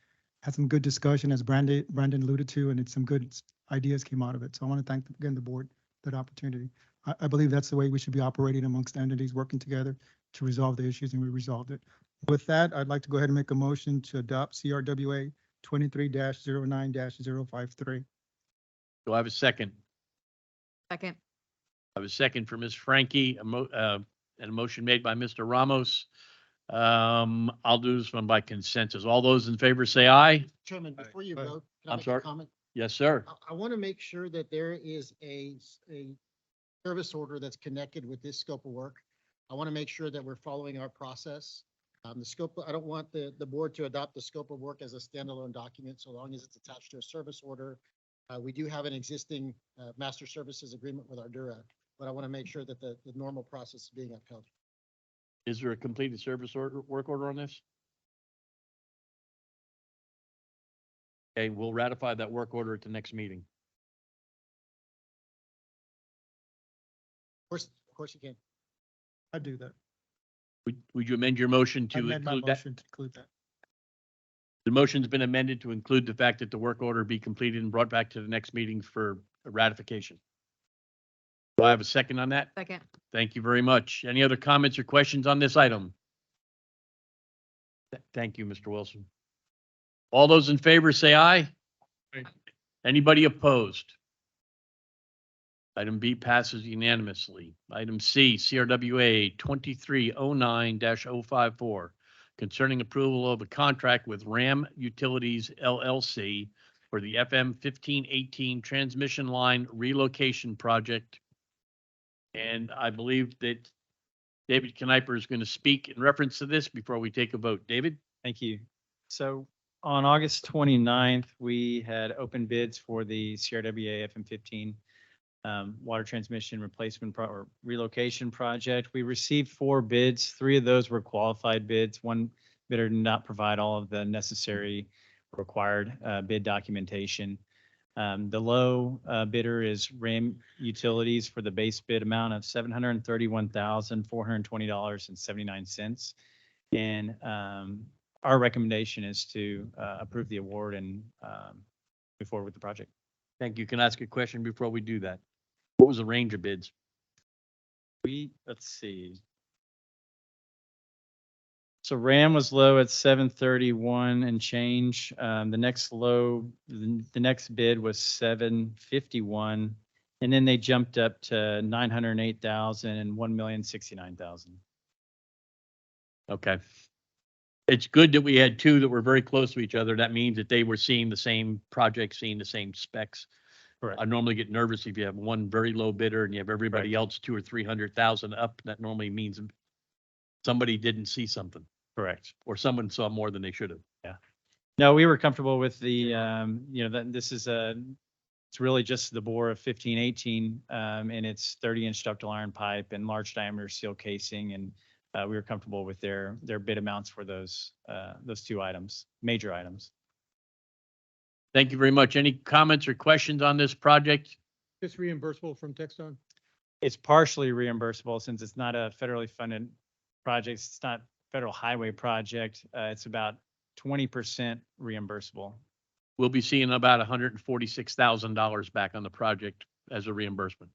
Speaker 3: had some good discussion, as Brandon alluded to, and it's some good ideas came out of it. So I want to thank again the board for that opportunity. I believe that's the way we should be operating amongst entities, working together to resolve the issues, and we resolved it. With that, I'd like to go ahead and make a motion to adopt CRWA 23-09-053.
Speaker 1: Do I have a second?
Speaker 8: Second.
Speaker 1: I have a second for Ms. Frankie, and a motion made by Mr. Ramos. I'll do this one by consensus. All those in favor say aye.
Speaker 4: Chairman, before you
Speaker 9: Aye.
Speaker 4: vote, can I
Speaker 1: I'm
Speaker 4: make
Speaker 1: sorry.
Speaker 4: a comment?
Speaker 1: Yes, sir.
Speaker 4: I want to make sure that there is a service order that's connected with this scope of work. I want to make sure that we're following our process. The scope, I don't want the board to adopt the scope of work as a standalone document, so long as it's attached to a service order. We do have an existing master services agreement with Ardura, but I want to make sure that the normal process is being upheld.
Speaker 1: Is there a completed service order, work order on this? Okay, we'll ratify that work order at the next meeting.
Speaker 4: Of course you can.
Speaker 3: I'd do that.
Speaker 1: Would you amend your motion
Speaker 3: I
Speaker 1: to
Speaker 3: amend my
Speaker 1: include that?
Speaker 3: motion to include that.
Speaker 1: The motion's been amended to include the fact that the work order be completed and brought back to the next meeting for ratification. Do I have a second on that?
Speaker 8: Second.
Speaker 1: Thank you very much. Any other comments or questions on this item? Thank you, Mr. Wilson. All those in favor say aye.
Speaker 9: Aye.
Speaker 1: Anybody opposed? Item B passes unanimously. Item C, CRWA 2309-054, concerning approval of a contract with RAM Utilities LLC for the FM 1518 transmission line relocation project. And I believe that David Kniper is going to speak in reference to this before we take a vote. David?
Speaker 12: Thank you. So on August 29th, we had open bids for the CRWA FM15 water transmission replacement or relocation project. We received 4 bids. 3 of those were qualified bids. One bidder did not provide all of the necessary required bid documentation. The low bidder is RAM Utilities for the base bid amount of $731,420.79. And our recommendation is to approve the award and move forward with the project.
Speaker 1: Thank you. Can I ask a question before we do that? What was the range of bids?
Speaker 12: Let's see. So RAM was low at 731 and change. The next bid was 751. And then they jumped up to 908,000 and 1,069,000.
Speaker 1: Okay. It's good that we had 2 that were very close to each other. That means that they were seeing the same project, seeing the same specs.
Speaker 12: Correct.
Speaker 1: I normally get nervous if you have one very low bidder and you have everybody
Speaker 12: Correct.
Speaker 1: else 200,000 or 300,000 up. That normally means somebody didn't see something
Speaker 12: Correct.
Speaker 1: or someone saw more than they should have.
Speaker 12: No, we were comfortable with the, that this is it's really just the bore of 1518, and it's 30-inch ductile iron pipe and large diameter steel casing. And we were comfortable with their bid amounts for those two items, major items.
Speaker 1: Thank you very much. Any comments or questions on this project?
Speaker 9: This reimbursable from Texon?
Speaker 12: It's partially reimbursable since it's not a federally funded project. It's not federal highway project. It's about 20% reimbursable.
Speaker 1: We'll be seeing about $146,000 back on the project as a reimbursement.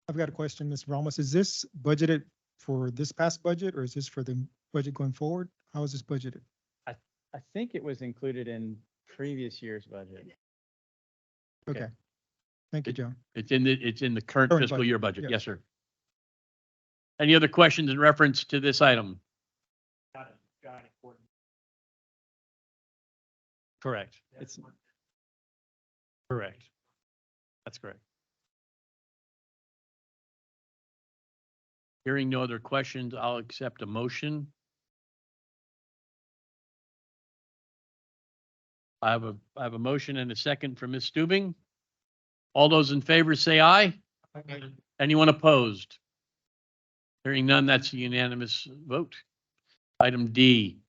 Speaker 3: I've got a question, Ms. Ramos. Is this budgeted for this past budget or is this for the budget going forward? How is this budgeted?
Speaker 12: I think it was included in previous year's budget.
Speaker 3: Okay. Thank you, John.
Speaker 1: It's in the current
Speaker 3: Current
Speaker 1: fiscal
Speaker 3: budget,
Speaker 1: year budget.
Speaker 3: yes.
Speaker 1: Yes, sir. Any other questions in reference to this item?
Speaker 12: Correct. It's correct. That's correct.
Speaker 1: Hearing no other questions, I'll accept a motion. I have a motion and a second from Ms. Stubing. All those in favor say aye. Anyone opposed? Hearing none, that's a unanimous vote. Item D.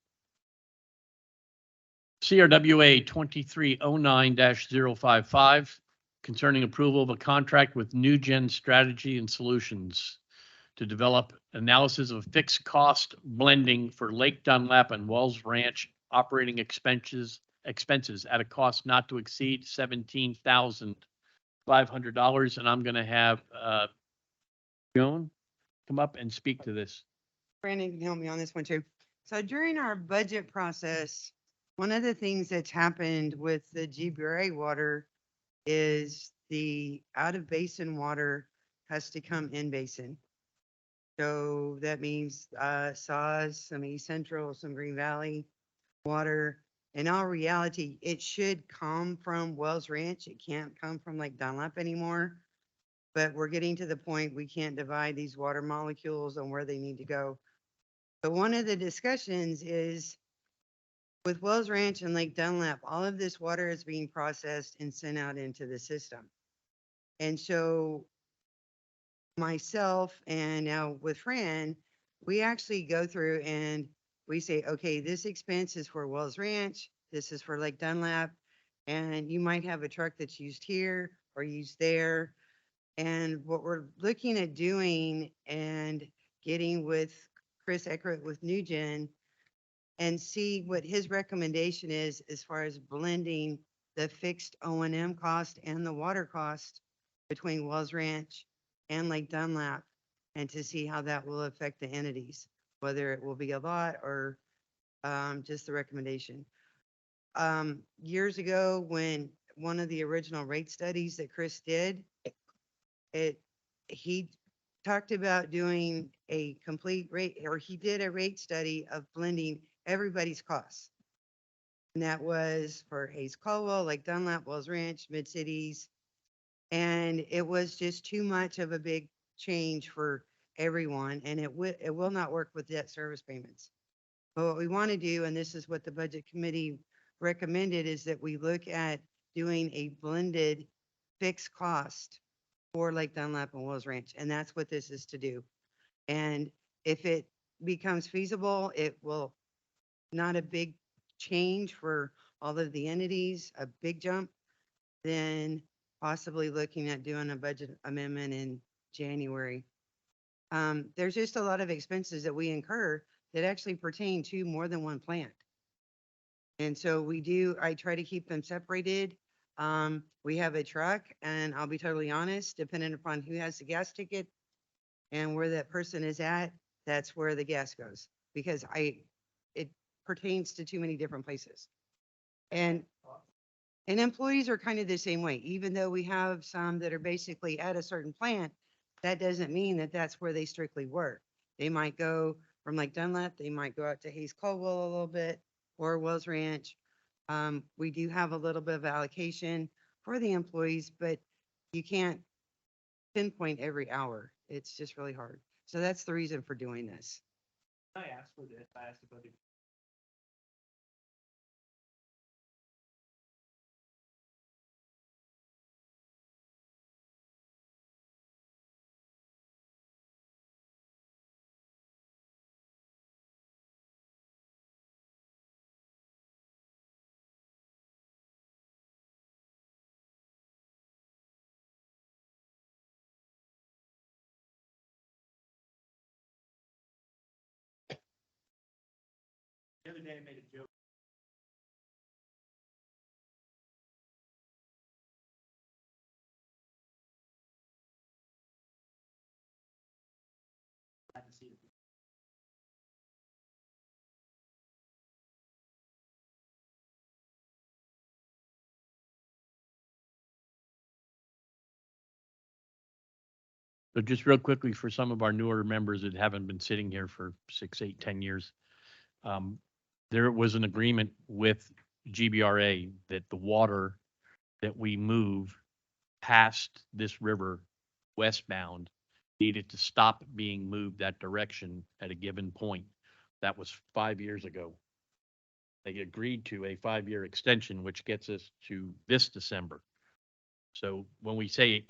Speaker 1: CRWA 2309-055 concerning approval of a contract with New Gen Strategy and Solutions to develop analysis of fixed cost blending for Lake Dunlap and Wells Ranch operating expenses at a cost not to exceed $17,500. And I'm going to have Joan come up and speak to this.
Speaker 13: Brandon can help me on this one too. So during our budget process, one of the things that's happened with the GBRA water is the out of basin water has to come in basin. So that means SAW, some East Central, some Green Valley water. In all reality, it should come from Wells Ranch. It can't come from Lake Dunlap anymore. But we're getting to the point we can't divide these water molecules on where they need to go. But one of the discussions is with Wells Ranch and Lake Dunlap, all of this water is being processed and sent out into the system. And so myself and now with Fran, we actually go through and we say, okay, this expense is for Wells Ranch, this is for Lake Dunlap, and you might have a truck that's used here or used there. And what we're looking at doing and getting with Chris Eckert with New Gen and see what his recommendation is as far as blending the fixed O&M cost and the water cost between Wells Ranch and Lake Dunlap, and to see how that will affect the entities, whether it will be a lot or just the recommendation. Years ago, when one of the original rate studies that Chris did, he talked about doing a complete rate, or he did a rate study of blending everybody's costs. And that was for Hayes Caldwell, Lake Dunlap, Wells Ranch, Mid-Cities. And it was just too much of a big change for everyone. And it will not work with debt service payments. But what we want to do, and this is what the budget committee recommended, is that we look at doing a blended fixed cost for Lake Dunlap and Wells Ranch. And that's what this is to do. And if it becomes feasible, it will not a big change for all of the entities, a big jump, then possibly looking at doing a budget amendment in January. There's just a lot of expenses that we incur that actually pertain to more than one plant. And so I try to keep them separated. We have a truck, and I'll be totally honest, depending upon who has the gas ticket and where that person is at, that's where the gas goes, because it pertains to too many different places. And employees are kind of the same way. Even though we have some that are basically at a certain plant, that doesn't mean that that's where they strictly work. They might go from Lake Dunlap, they might go out to Hayes Caldwell a little bit, or Wells Ranch. We do have a little bit of allocation for the employees, but you can't pinpoint every hour. It's just really hard. So that's the reason for doing this.
Speaker 11: I asked for this, I asked the budget. The other day I made a joke. Glad to see it.
Speaker 1: So just real quickly for some of our newer members that haven't been sitting here for 6, 8, 10 years. There was an agreement with GBRA that the water that we move past this river westbound needed to stop being moved that direction at a given point. That was 5 years ago. They agreed to a 5-year extension, which gets us to this December. So when we say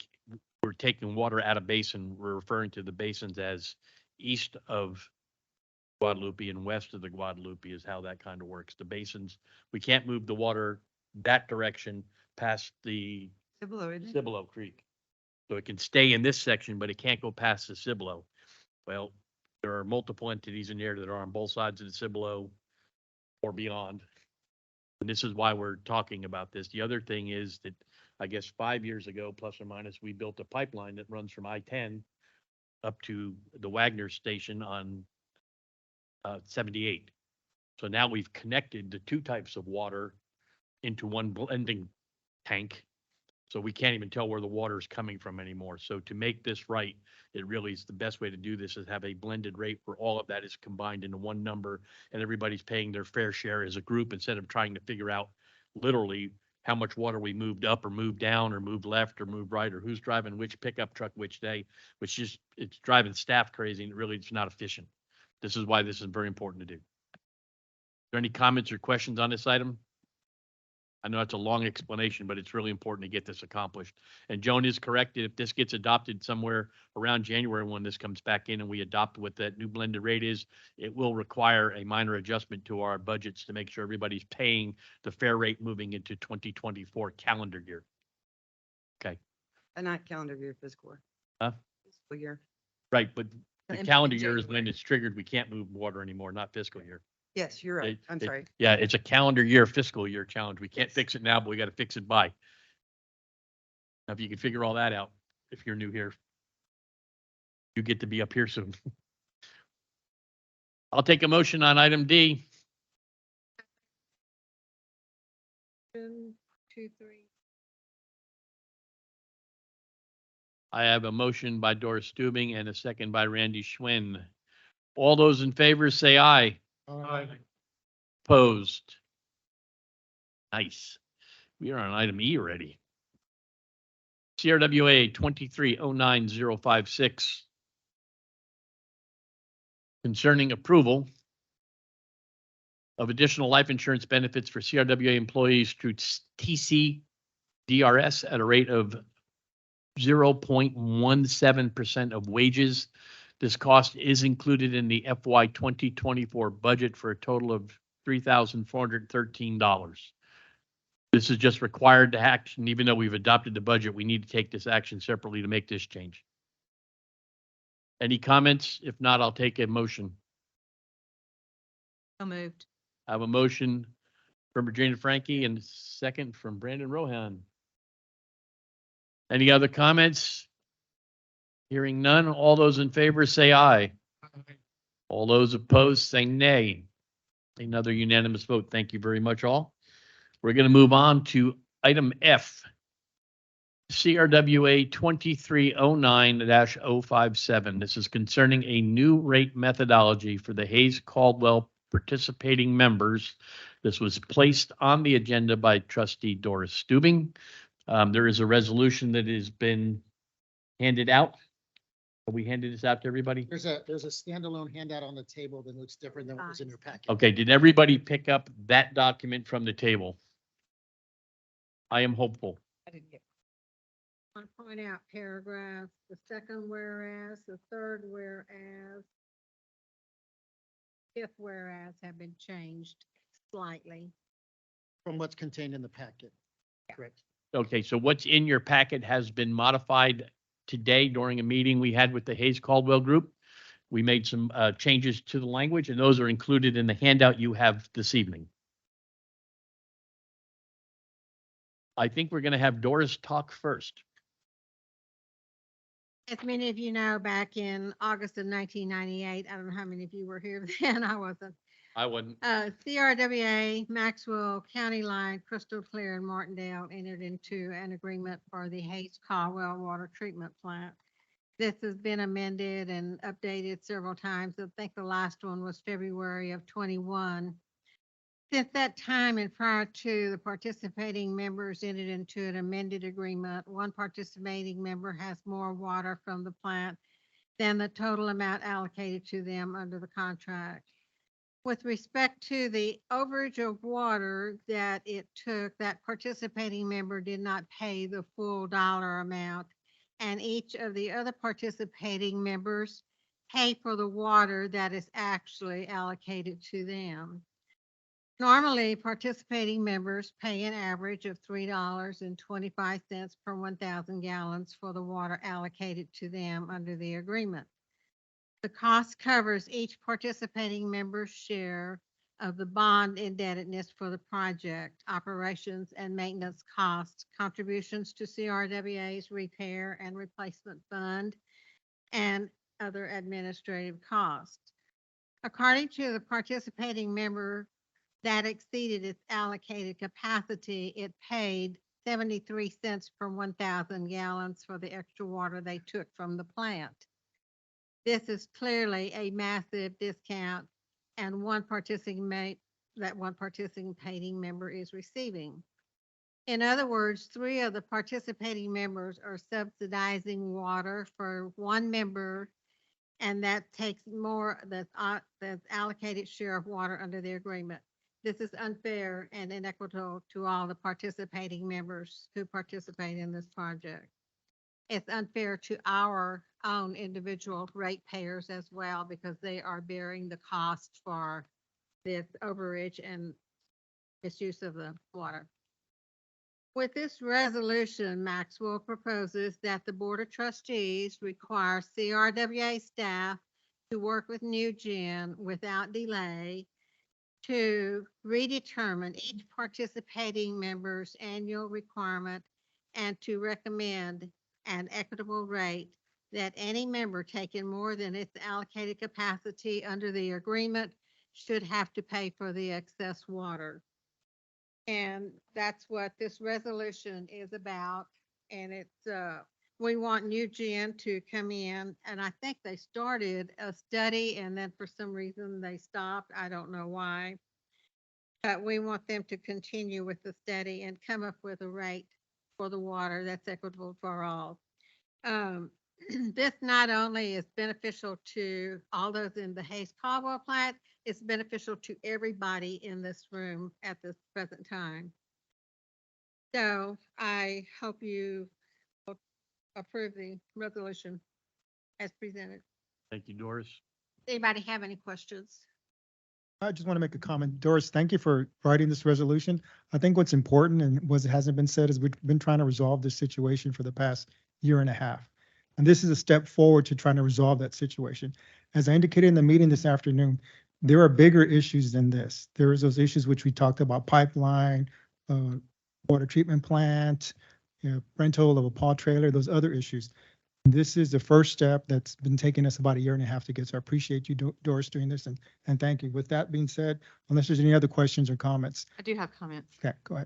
Speaker 1: we're taking water out of basin, we're referring to the basins as east of Guadalupe and west of the Guadalupe is how that kind of works. The basins, we can't move the water that direction past the
Speaker 13: Cibolo, isn't it?
Speaker 1: Cibolo Creek. So it can stay in this section, but it can't go past the Cibolo. Well, there are multiple entities in here that are on both sides of the Cibolo or beyond. And this is why we're talking about this. The other thing is that I guess 5 years ago, plus or minus, we built a pipeline that runs from I-10 up to the Wagner station on 78. So now we've connected the two types of water into one blending tank. So we can't even tell where the water is coming from anymore. So to make this right, it really is the best way to do this is have a blended rate where all of that is combined into one number and everybody's paying their fair share as a group instead of trying to figure out literally how much water we moved up or moved down or moved left or moved right or who's driving which pickup truck which day, which just it's driving staff crazy and really it's not efficient. This is why this is very important to do. Are there any comments or questions on this item? I know it's a long explanation, but it's really important to get this accomplished. And Joan is correct. If this gets adopted somewhere around January, when this comes back in and we adopt what that new blended rate is, it will require a minor adjustment to our budgets to make sure everybody's paying the fair rate moving into 2024 calendar year. Okay.
Speaker 13: And not calendar year, fiscal year.
Speaker 1: Huh?
Speaker 13: Fiscal year.
Speaker 1: Right, but the
Speaker 8: In
Speaker 1: calendar year is when
Speaker 8: January.
Speaker 1: it's triggered. We can't move water anymore, not fiscal year.
Speaker 13: Yes, you're right. I'm sorry.
Speaker 1: Yeah, it's a calendar year, fiscal year challenge. We can't
Speaker 13: Yes.
Speaker 1: fix it now, but we got to fix it by. Now, if you can figure all that out, if you're new here, you get to be up here soon. I'll take a motion on item D.
Speaker 8: 1, 2, 3.
Speaker 1: I have a motion by Doris Stubing and a second by Randy Schwinn. All those in favor say aye.
Speaker 9: Aye.
Speaker 1: Opposed? Nice. We are on item E already. CRWA 2309056 concerning approval of additional life insurance benefits for CRWA employees through TCDRS at a rate of 0.17% of wages. This cost is included in the FY 2024 budget for a total of $3,413. This is just required to action. Even though we've adopted the budget, we need to take this action separately to make this change. Any comments? If not, I'll take a motion.
Speaker 8: So moved.
Speaker 1: I have a motion from Virginia Frankie and a second from Brandon Rohan. Any other comments? Hearing none, all those in favor say aye. All those opposed say nay. Another unanimous vote. Thank you very much, all. We're going to move on to item F. CRWA 2309-057. This is concerning a new rate methodology for the Hayes Caldwell participating members. This was placed on the agenda by Trustee Doris Stubing. There is a resolution that has been handed out. Have we handed this out to everybody?
Speaker 4: There's a standalone handout on the table that looks different than what was in your packet.
Speaker 1: Okay, did everybody pick up that document from the table? I am hopeful.
Speaker 14: I point out paragraphs, the second whereas, the third whereas, fifth whereas have been changed slightly.
Speaker 4: From what's contained in the packet. Correct.
Speaker 1: Okay, so what's in your packet has been modified today during a meeting we had with the Hayes Caldwell Group. We made some changes to the language, and those are included in the handout you have this evening. I think we're going to have Doris talk first.
Speaker 14: As many of you know, back in August of 1998, I don't know how many of you were here then, I wasn't.
Speaker 1: I wouldn't.
Speaker 14: CRWA, Maxwell, County Line, Crystal Clear, and Martindale entered into an agreement for the Hayes Caldwell Water Treatment Plant. This has been amended and updated several times. I think the last one was February of 21. Since that time and prior to, the participating members entered into an amended agreement. One participating member has more water from the plant than the total amount allocated to them under the contract. With respect to the overage of water that it took, that participating member did not pay the full dollar amount, and each of the other participating members pay for the water that is actually allocated to them. Normally, participating members pay an average of $3.25 per 1,000 gallons for the water allocated to them under the agreement. The cost covers each participating member's share of the bond indebtedness for the project, operations and maintenance costs, contributions to CRWA's repair and replacement fund, and other administrative costs. According to the participating member that exceeded its allocated capacity, it paid 73 cents per 1,000 gallons for the extra water they took from the plant. This is clearly a massive discount, and one participating member is receiving. In other words, 3 of the participating members are subsidizing water for one member, and that takes more that's allocated share of water under the agreement. This is unfair and inequitable to all the participating members who participate in this project. It's unfair to our own individual ratepayers as well, because they are bearing the cost for this overage and misuse of the water. With this resolution, Maxwell proposes that the Board of Trustees require CRWA staff to work with NewGen without delay to redetermine each participating member's annual requirement and to recommend an equitable rate that any member taking more than its allocated capacity under the agreement should have to pay for the excess water. And that's what this resolution is about. And it's, we want NewGen to come in, and I think they started a study and then for some reason they stopped. I don't know why. But we want them to continue with the study and come up with a rate for the water that's equitable for all. This not only is beneficial to all those in the Hayes Caldwell plant, it's beneficial to everybody in this room at this present time. So I hope you approve the resolution as presented.
Speaker 1: Thank you, Doris.
Speaker 14: Anybody have any questions?
Speaker 3: I just want to make a comment. Doris, thank you for writing this resolution. I think what's important and what hasn't been said is we've been trying to resolve this situation for the past year and a half. And this is a step forward to trying to resolve that situation. As I indicated in the meeting this afternoon, there are bigger issues than this. There is those issues which we talked about: pipeline, water treatment plant, rental of a paw trailer, those other issues. This is the first step that's been taking us about a year and a half to get. So I appreciate you, Doris, doing this, and thank you. With that being said, unless there's any other questions or comments.
Speaker 8: I do have comments.
Speaker 3: Okay, go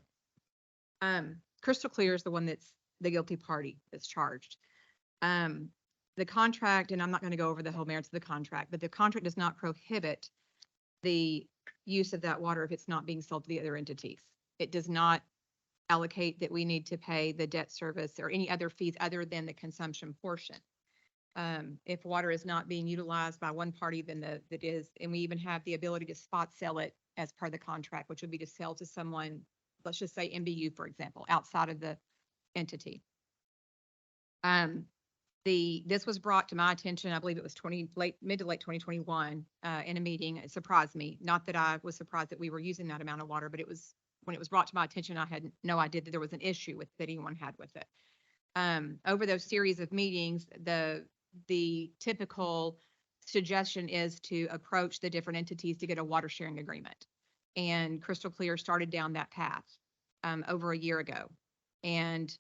Speaker 3: ahead.
Speaker 8: Crystal Clear is the one that's the guilty party that's charged. The contract, and I'm not going to go over the whole merits of the contract, but the contract does not prohibit the use of that water if it's not being sold to the other entities. It does not allocate that we need to pay the debt service or any other fees other than the consumption portion. If water is not being utilized by one party, then that is, and we even have the ability to spot sell it as per the contract, which would be to sell to someone, let's just say MBU, for example, outside of the entity. This was brought to my attention, I believe it was mid to late 2021, in a meeting. It surprised me. Not that I was surprised that we were using that amount of water, but when it was brought to my attention, I had no idea that there was an issue that anyone had with it. Over those series of meetings, the typical suggestion is to approach the different entities to get a water sharing agreement. And Crystal Clear started down that path, over a year ago. And,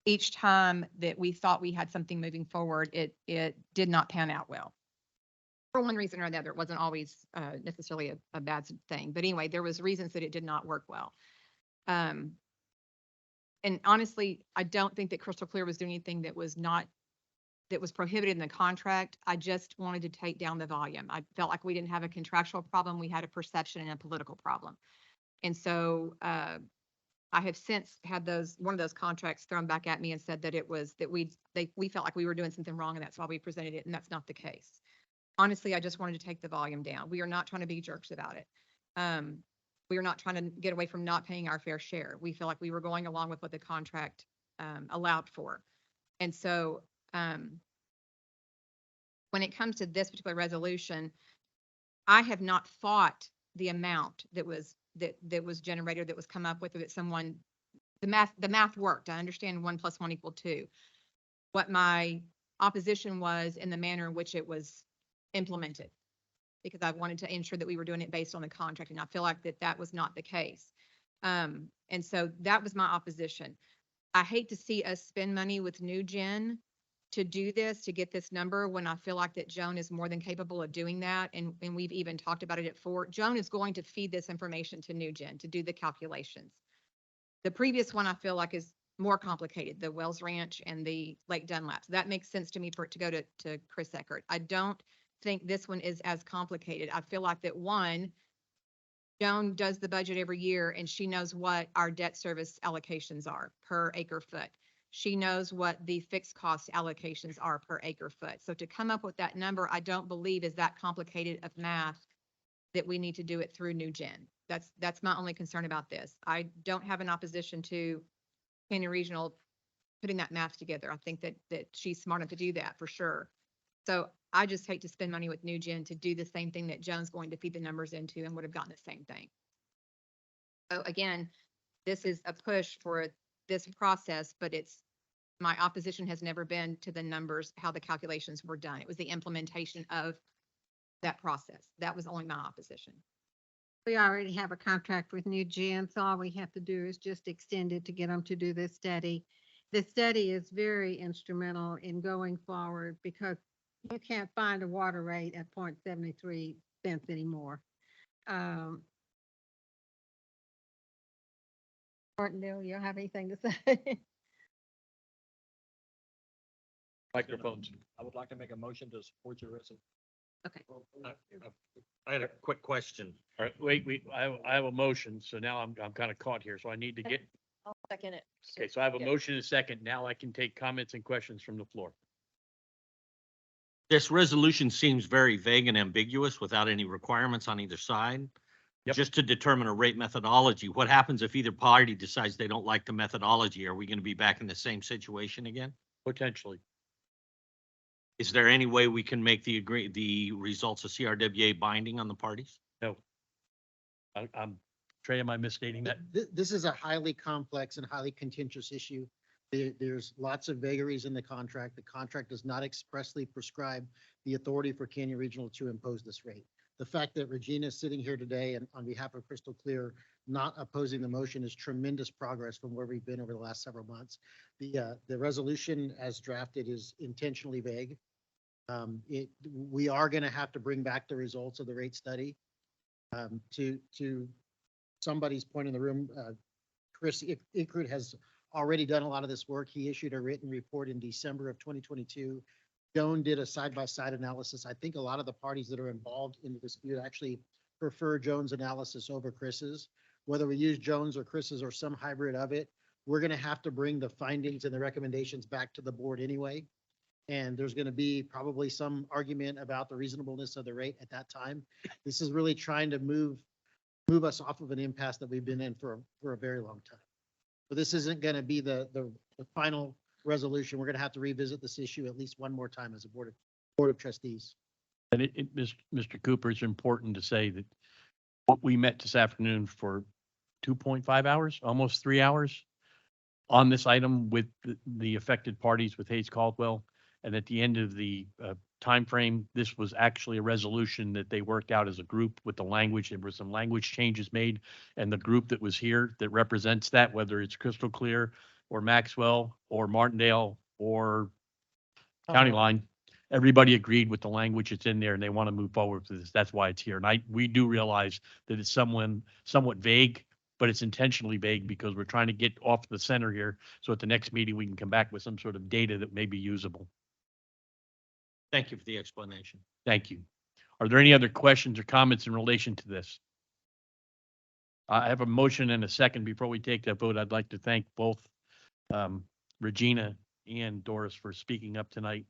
Speaker 8: each time that we thought we had something moving forward, it did not pan out well. For one reason or another, it wasn't always necessarily a bad thing. But anyway, there was reasons that it did not work well. And honestly, I don't think that Crystal Clear was doing anything that was prohibited in the contract. I just wanted to take down the volume. I felt like we didn't have a contractual problem. We had a perception and a political problem. And so, I have since had one of those contracts thrown back at me and said that we felt like we were doing something wrong and that's why we presented it, and that's not the case. Honestly, I just wanted to take the volume down. We are not trying to be jerks about it. We are not trying to get away from not paying our fair share. We feel like we were going along with what the contract allowed for. And so when it comes to this particular resolution, I have not fought the amount that was generated, that was come up with, that someone, the math worked. I understand 1 + 1 = 2. What my opposition was in the manner in which it was implemented, because I wanted to ensure that we were doing it based on the contract, and I feel like that was not the case. And so that was my opposition. I hate to see us spend money with New Gen to do this, to get this number, when I feel like that Joan is more than capable of doing that. And we've even talked about it at 4. Joan is going to feed this information to New Gen to do the calculations. The previous one I feel like is more complicated, the Wells Ranch and the Lake Dunlap. So that makes sense to me for it to go to Chris Eckert. I don't think this one is as complicated. I feel like that Joan does the budget every year and she knows what our debt service allocations are per acre foot. She knows what the fixed cost allocations are per acre foot. So to come up with that number, I don't believe is that complicated of math that we need to do it through New Gen. That's my only concern about this. I don't have an opposition to Canyon Regional putting that math together. I think that she's smart enough to do that for sure. So I just hate to spend money with New Gen to do the same thing that Joan's going to feed the numbers into and would have gotten the same thing. So again, this is a push for this process, but my opposition has never been to the numbers, how the calculations were done. It was the implementation of that process. That was only my opposition.
Speaker 14: We already have a contract with New Gen, so all we have to do is just extend it to get them to do this study. This study is very instrumental in going forward because you can't find a water rate at 0.73 cents anymore. Martindale, you have anything to say?
Speaker 1: Microphones.
Speaker 10: I would like to make a motion to support your resolution.
Speaker 8: Okay.
Speaker 11: I had a quick question.
Speaker 1: All right, wait, I have a motion, so now I'm kind of caught here, so I need to get,
Speaker 2: I'll second it.
Speaker 1: okay, so I have a motion and a second. Now I can take comments and questions from the floor.
Speaker 11: This resolution seems very vague and ambiguous without any requirements on either side.
Speaker 1: Yep.
Speaker 11: Just to determine a rate methodology, what happens if either party decides they don't like the methodology? Are we going to be back in the same situation again?
Speaker 1: Potentially.
Speaker 11: Is there any way we can make the results of CRWA binding on the parties?
Speaker 1: No. I'm, Trey, am I misstating that?
Speaker 4: This is a highly complex and highly contentious issue. There's lots of vagaries in the contract. The contract does not expressly prescribe the authority for Canyon Regional to impose this rate. The fact that Regina is sitting here today and on behalf of Crystal Clear, not opposing the motion is tremendous progress from where we've been over the last several months. The resolution as drafted is intentionally vague. We are going to have to bring back the results of the rate study. To somebody's point in the room, Chris Eckert has already done a lot of this work. He issued a written report in December of 2022. Joan did a side-by-side analysis. I think a lot of the parties that are involved in the dispute actually prefer Joan's analysis over Chris's. whether we use Jones or Chris's or some hybrid of it, we're gonna have to bring the findings and the recommendations back to the board anyway. And there's gonna be probably some argument about the reasonableness of the rate at that time. This is really trying to move us off of an impasse that we've been in for a very long time. But this isn't gonna be the final resolution. We're gonna have to revisit this issue at least one more time as a board of trustees.
Speaker 1: And Mr. Cooper, it's important to say that what we met this afternoon for 2.5 hours, almost 3 hours on this item with the affected parties with Hayes Caldwell. And at the end of the timeframe, this was actually a resolution that they worked out as a group with the language. There were some language changes made, and the group that was here that represents that, whether it's Crystal Clear or Maxwell or Martindale or County Line, everybody agreed with the language that's in there and they want to move forward with this. That's why it's here. And we do realize that it's somewhat vague, but it's intentionally vague because we're trying to get off the center here. So at the next meeting, we can come back with some sort of data that may be usable.
Speaker 11: Thank you for the explanation.
Speaker 1: Thank you. Are there any other questions or comments in relation to this? I have a motion and a second. Before we take that vote, I'd like to thank both Regina and Doris for speaking up tonight,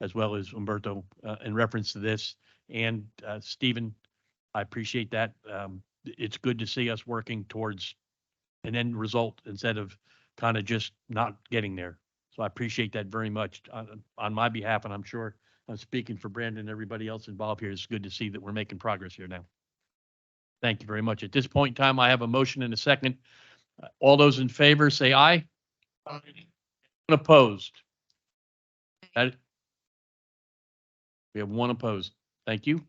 Speaker 1: as well as Umberto in reference to this. And Stephen, I appreciate that. It's good to see us working towards an end result instead of kind of just not getting there. So I appreciate that very much on my behalf, and I'm sure I'm speaking for Brandon and everybody else involved here. It's good to see that we're making progress here now. Thank you very much. At this point in time, I have a motion and a second. All those in favor, say aye. Aye. Opposed? We have one opposed. Thank you.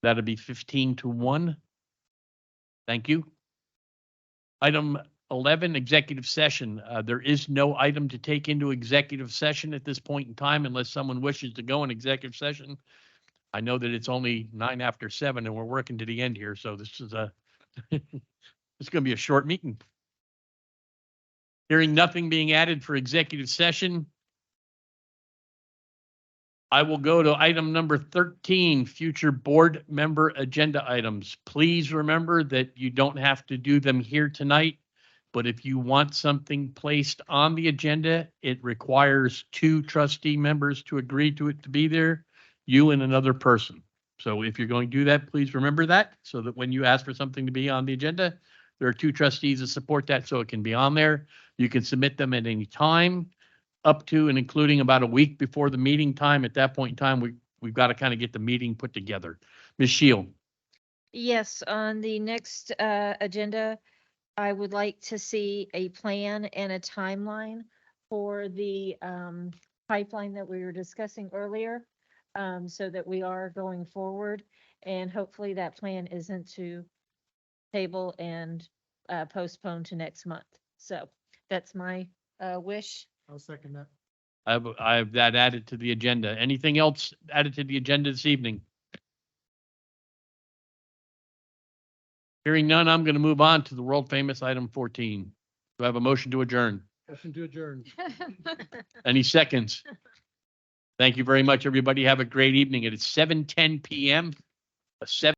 Speaker 1: That'll be 15-1. Thank you. Item 11, executive session. There is no item to take into executive session at this point in time unless someone wishes to go in executive session. I know that it's only 9 after 7 and we're working to the end here, so this is it's going to be a short meeting. Hearing nothing being added for executive session, I will go to item number 13, future board member agenda items. Please remember that you don't have to do them here tonight, but if you want something placed on the agenda, it requires 2 trustee members to agree to it to be there, you and another person. So if you're going to do that, please remember that so that when you ask for something to be on the agenda, there are 2 trustees that support that so it can be on there. You can submit them at any time, up to and including about a week before the meeting time. At that point in time, we've got to kind of get the meeting put together. Ms. Shield.
Speaker 2: Yes, on the next agenda, I would like to see a plan and a timeline for the pipeline that we were discussing earlier, so that we are going forward. And hopefully that plan isn't to table and postpone to next month. So that's my wish.
Speaker 3: I'll second that.
Speaker 1: I have that added to the agenda. Anything else added to the agenda this evening? Hearing none, I'm going to move on to the world famous item 14. Do I have a motion to adjourn?
Speaker 9: Motion to adjourn.
Speaker 1: Any seconds? Thank you very much, everybody. Have a great evening. It is 7:10 p.m. A 7